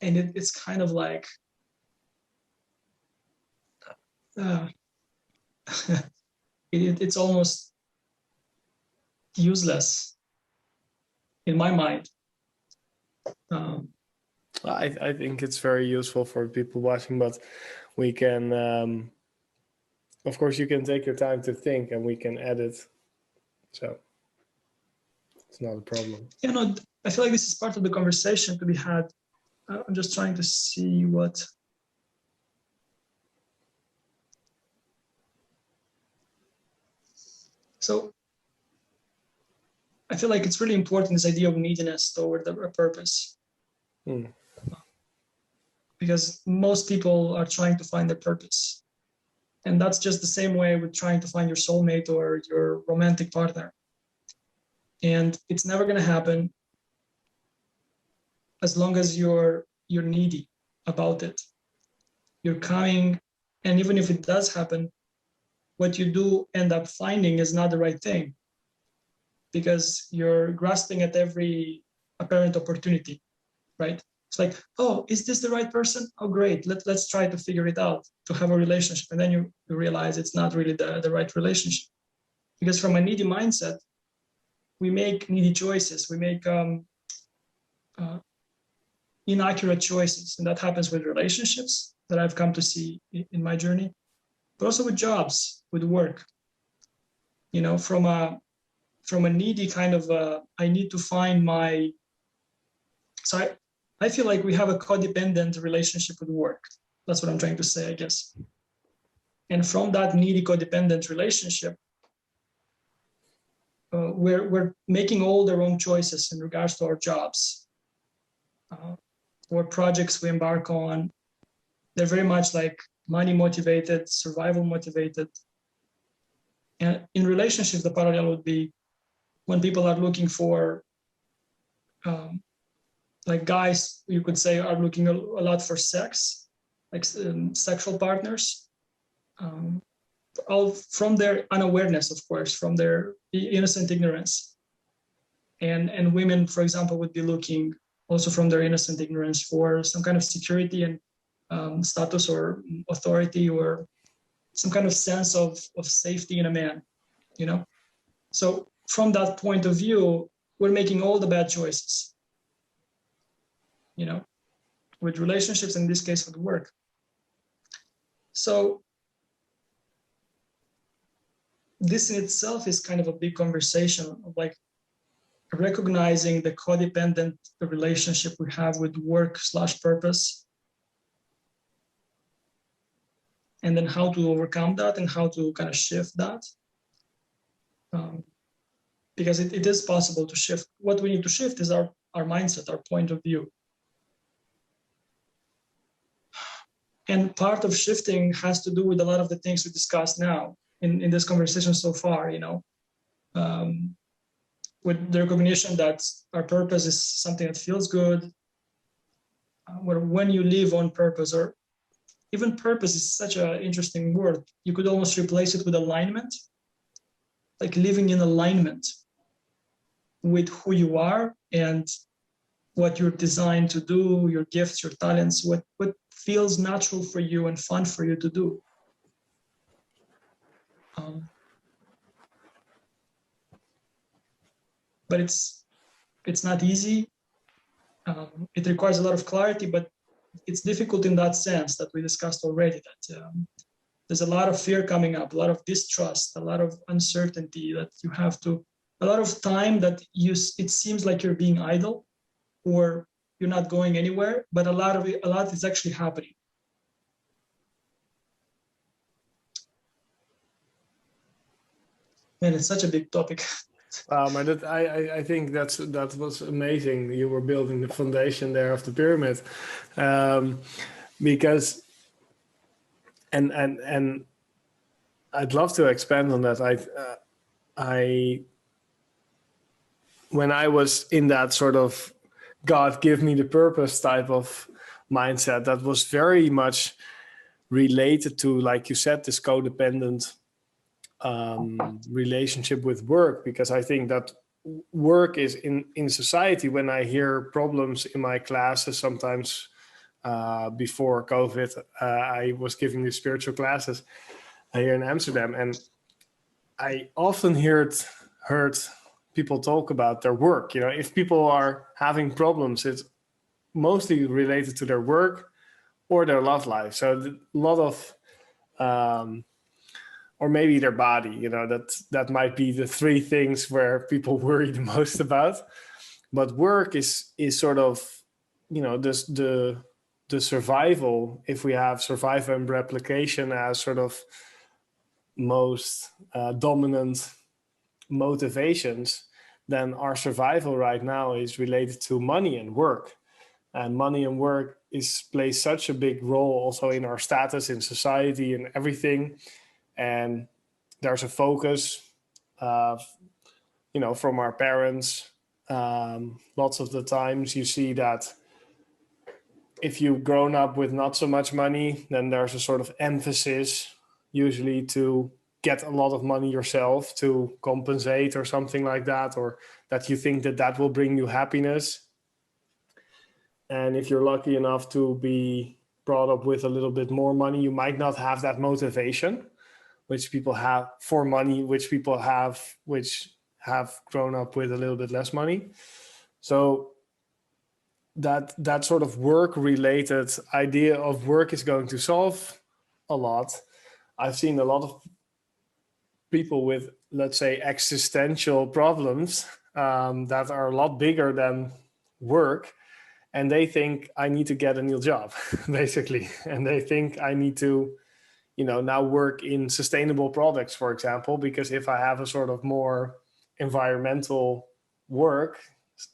And it's kind of like, it's almost useless in my mind. I think it's very useful for people watching, but we can, of course, you can take your time to think and we can edit. So it's not a problem. You know, I feel like this is part of the conversation to be had. I'm just trying to see what. So I feel like it's really important, this idea of neediness toward a purpose. Because most people are trying to find their purpose. And that's just the same way with trying to find your soulmate or your romantic partner. And it's never going to happen as long as you're needy about it. You're coming, and even if it does happen, what you do end up finding is not the right thing, because you're grasping at every apparent opportunity, right? It's like, oh, is this the right person? Oh, great. Let's try to figure it out, to have a relationship. And then you realize it's not really the right relationship. Because from a needy mindset, we make needy choices. We make inaccurate choices. And that happens with relationships that I've come to see in my journey, but also with jobs, with work. You know, from a needy kind of, I need to find my, so I feel like we have a codependent relationship with work. That's what I'm trying to say, I guess. And from that needy codependent relationship, we're making all the wrong choices in regards to our jobs or projects we embark on. They're very much like money motivated, survival motivated. And in relationships, the parallel would be when people are looking for, like guys, you could say, are looking a lot for sex, like sexual partners, all from their unawareness, of course, from their innocent ignorance. And women, for example, would be looking also from their innocent ignorance for some kind of security and status or authority or some kind of sense of safety in a man, you know? So from that point of view, we're making all the bad choices, you know, with relationships, in this case with work. So this in itself is kind of a big conversation of like recognizing the codependent relationship we have with work/purpose, and then how to overcome that and how to kind of shift that. Because it is possible to shift. What we need to shift is our mindset, our point of view. And part of shifting has to do with a lot of the things we discussed now in this conversation so far, you know, with the recognition that our purpose is something that feels good, where when you live on purpose, or even purpose is such an interesting word, you could almost replace it with alignment, like living in alignment with who you are and what you're designed to do, your gifts, your talents, what feels natural for you and fun for you to do. But it's not easy. It requires a lot of clarity, but it's difficult in that sense that we discussed already, that there's a lot of fear coming up, a lot of distrust, a lot of uncertainty that you have to, a lot of time that it seems like you're being idle or you're not going anywhere, but a lot is actually happening. Man, it's such a big topic. I think that was amazing. You were building the foundation there of the pyramid, because, and I'd love to expand on that. When I was in that sort of God give me the purpose type of mindset, that was very much related to, like you said, this codependent relationship with work, because I think that work is in society. When I hear problems in my classes, sometimes before COVID, I was giving these spiritual classes here in Amsterdam, and I often heard people talk about their work. You know, if people are having problems, it's mostly related to their work or their love life. So a lot of or maybe their body, you know, that might be the three things where people worry the most about. But work is sort of, you know, the survival. If we have survival and replication as sort of most dominant motivations, then our survival right now is related to money and work. And money and work plays such a big role also in our status in society and everything. And there's a focus, you know, from our parents. Lots of the times you see that if you've grown up with not so much money, then there's a sort of emphasis usually to get a lot of money yourself to compensate or something like that, or that you think that will bring you happiness. And if you're lucky enough to be brought up with a little bit more money, you might not have that motivation which people have for money, which people have, which have grown up with a little bit less money. So that sort of work-related idea of work is going to solve a lot. I've seen a lot of people with, let's say, existential problems that are a lot bigger than work. And they think I need to get a new job, basically. And they think I need to, you know, now work in sustainable products, for example, because if I have a sort of more environmental work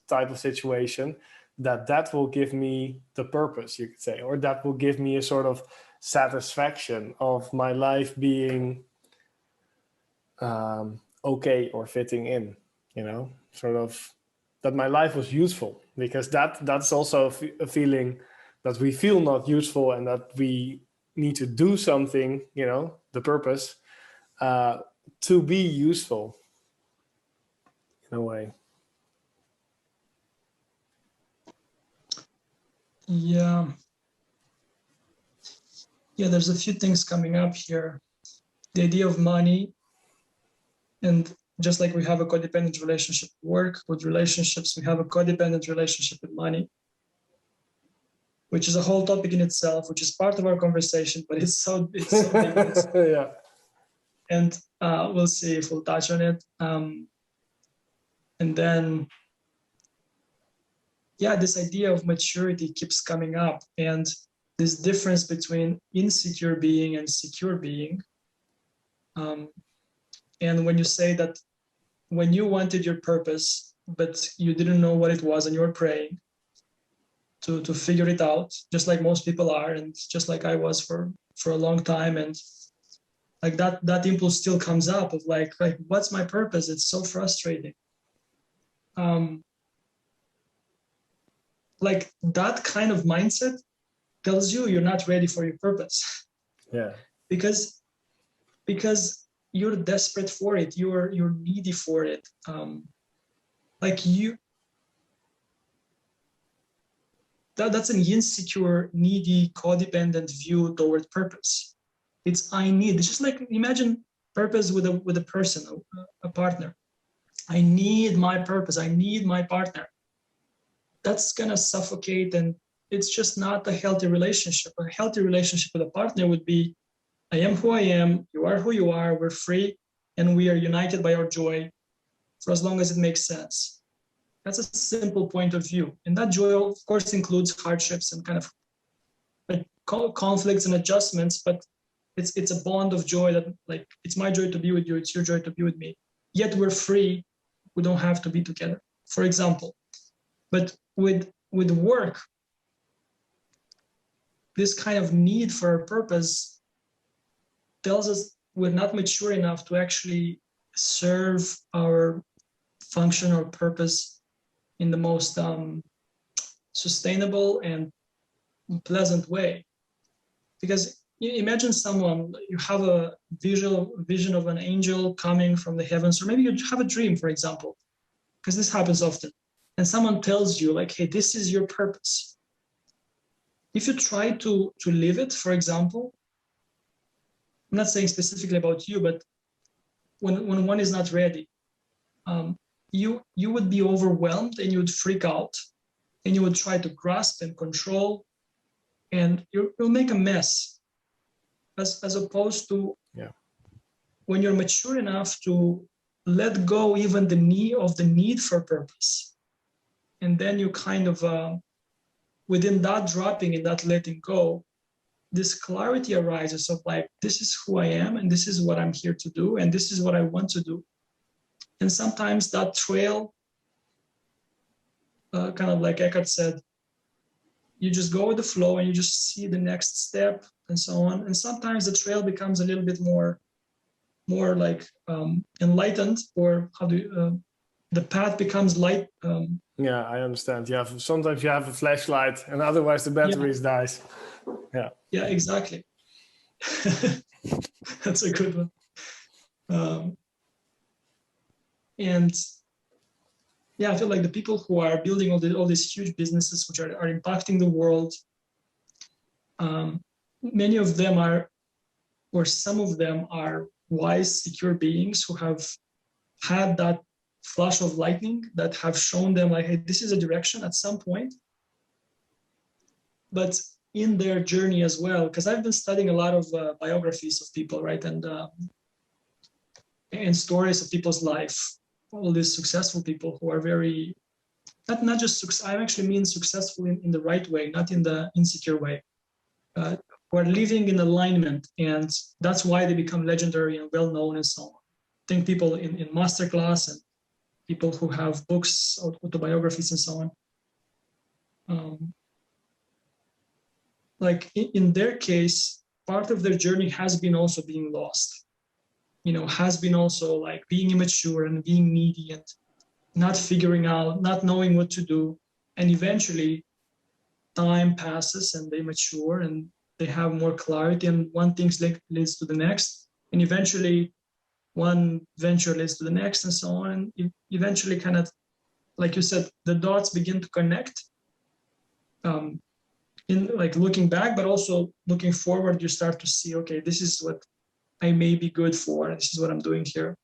type of situation, that will give me the purpose, you could say, or that will give me a sort of satisfaction of my life being okay or fitting in, you know, sort of that my life was useful, because that's also a feeling that we feel not useful and that we need to do something, you know, the purpose, to be useful in a way. Yeah. Yeah, there's a few things coming up here. The idea of money, and just like we have a codependent relationship with work, with relationships, we have a codependent relationship with money, which is a whole topic in itself, which is part of our conversation, but it's so big. Yeah. And we'll see if we'll touch on it. And then, yeah, this idea of maturity keeps coming up, and this difference between insecure being and secure being. And when you say that when you wanted your purpose, but you didn't know what it was and you were praying to figure it out, just like most people are, and just like I was for a long time. And like that impulse still comes up of like, what's my purpose? It's so frustrating. Like that kind of mindset tells you you're not ready for your purpose. Yeah. Because you're desperate for it. You're needy for it. That's an insecure, needy, codependent view toward purpose. It's I need. It's just like imagine purpose with a person, a partner. I need my purpose. I need my partner. That's gonna suffocate, and it's just not a healthy relationship. A healthy relationship with a partner would be, I am who I am, you are who you are, we're free, and we are united by our joy for as long as it makes sense. That's a simple point of view. And that joy, of course, includes hardships and kind of conflicts and adjustments, but it's a bond of joy that, like, it's my joy to be with you, it's your joy to be with me. Yet we're free, we don't have to be together, for example. But with work, this kind of need for a purpose tells us we're not mature enough to actually serve our function or purpose in the most sustainable and pleasant way. Because you imagine someone, you have a vision of an angel coming from the heavens, or maybe you have a dream, for example, because this happens often. And someone tells you, like, hey, this is your purpose. If you try to live it, for example, I'm not saying specifically about you, but when one is not ready, you would be overwhelmed and you would freak out and you would try to grasp and control, and you'll make a mess, as opposed to when you're mature enough to let go even the need for purpose. And then you kind of, within that dropping and that letting go, this clarity arises of like, this is who I am and this is what I'm here to do and this is what I want to do. And sometimes that trail, kind of like Eckhart said, you just go with the flow and you just see the next step and so on. And sometimes the trail becomes a little bit more like enlightened, or the path becomes light. Yeah, I understand. Sometimes you have a flashlight and otherwise the batteries dies. Yeah, exactly. That's a good one. And yeah, I feel like the people who are building all these huge businesses which are impacting the world, many of them are, or some of them are wise, secure beings who have had that flash of lightning that have shown them like, hey, this is a direction at some point. But in their journey as well, because I've been studying a lot of biographies of people, right? And stories of people's life, all these successful people who are very, not just, I actually mean successful in the right way, not in the insecure way, who are living in alignment. And that's why they become legendary and well-known and so on. Think people in masterclass and people who have books, autobiographies and so on. Like in their case, part of their journey has been also being lost, has been also like being immature and being needy and not figuring out, not knowing what to do. And eventually time passes and they mature and they have more clarity, and one thing leads to the next. And eventually one venture leads to the next and so on. And eventually kind of, like you said, the dots begin to connect. in like looking back, but also looking forward, you start to see, okay, this is what I may be good for. This is what I'm doing here.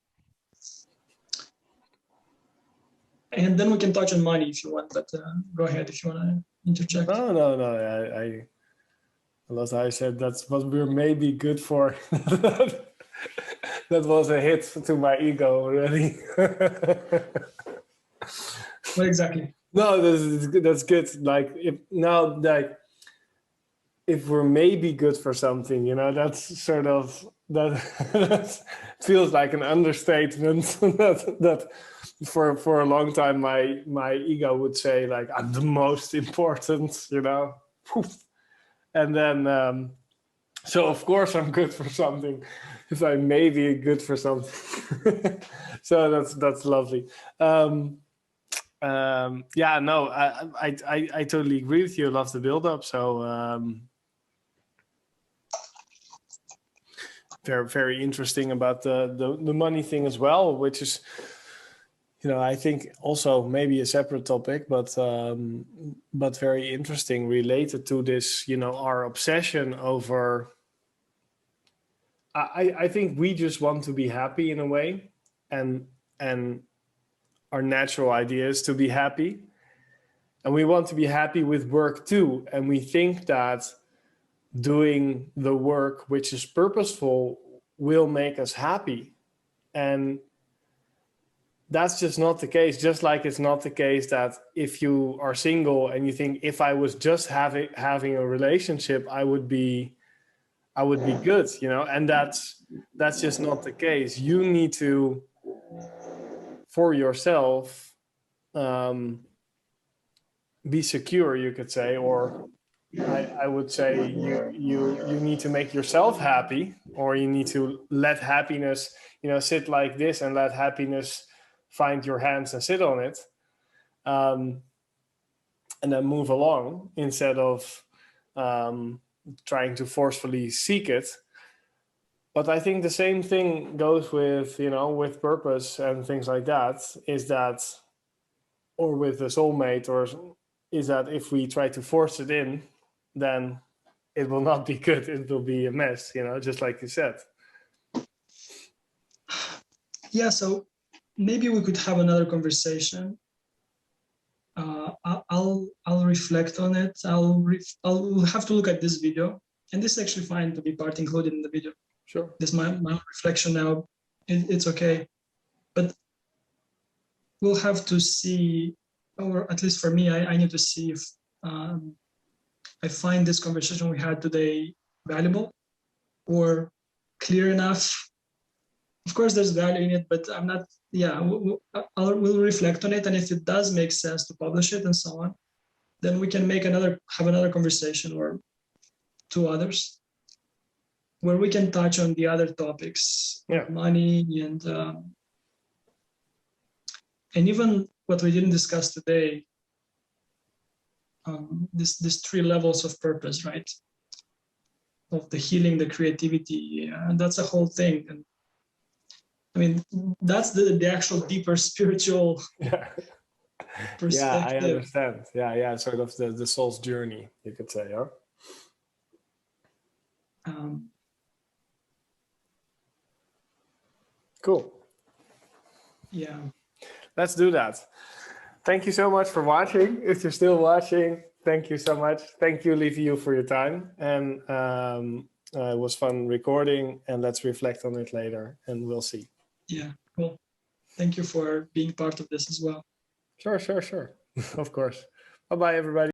And then we can touch on money if you want, but go ahead if you want to interject. No. As I said, that's what we're maybe good for. That was a hit to my ego already. What exactly? No, that's good. Like if we're maybe good for something, that's sort of that feels like an understatement. that for a long time my ego would say like I'm the most important, Poof. And then so of course I'm good for something if I may be good for something. So that's lovely. Yeah, no, I totally agree with you. I love the build up. So very, very interesting about the money thing as well, which is, I think also maybe a separate topic, but very interesting related to this, our obsession over. I think we just want to be happy in a way, and our natural idea is to be happy, and we want to be happy with work too, and we think that doing the work which is purposeful will make us happy, and that's just not the case. Just like it's not the case that if you are single and you think if I was just having a relationship, I would be good, and that's just not the case. You need to, for yourself, be secure, you could say, or I would say you need to make yourself happy, or you need to let happiness, sit like this and let happiness find your hands and sit on it, and then move along instead of trying to forcefully seek it. But I think the same thing goes with, with purpose and things like that, or with the soulmate, or is that if we try to force it in, then it will not be good. It will be a mess, just like you said. Yeah, so maybe we could have another conversation. I'll reflect on it. I'll have to look at this video, and this is actually fine to be part included in the video. Sure. This is my reflection now. It's okay, but we'll have to see, or at least for me, I need to see if I find this conversation we had today valuable or clear enough. Of course, there's value in it, but I'm not. Yeah, we'll reflect on it, and if it does make sense to publish it and so on, then we can have another conversation or two others where we can touch on the other topics, money and even what we didn't discuss today. These three levels of purpose, right? Of the healing, the creativity, and that's a whole thing. And I mean, that's the actual deeper spiritual perspective. Yeah, I understand. Yeah, sort of the soul's journey, you could say, huh? Cool. Yeah. Let's do that. Thank you so much for watching. If you're still watching, thank you so much. Thank you, Liviu, for your time. And it was fun recording, and let's reflect on it later, and we'll see. Yeah, cool. Thank you for being part of this as well. Sure. Of course. Bye-bye, everybody.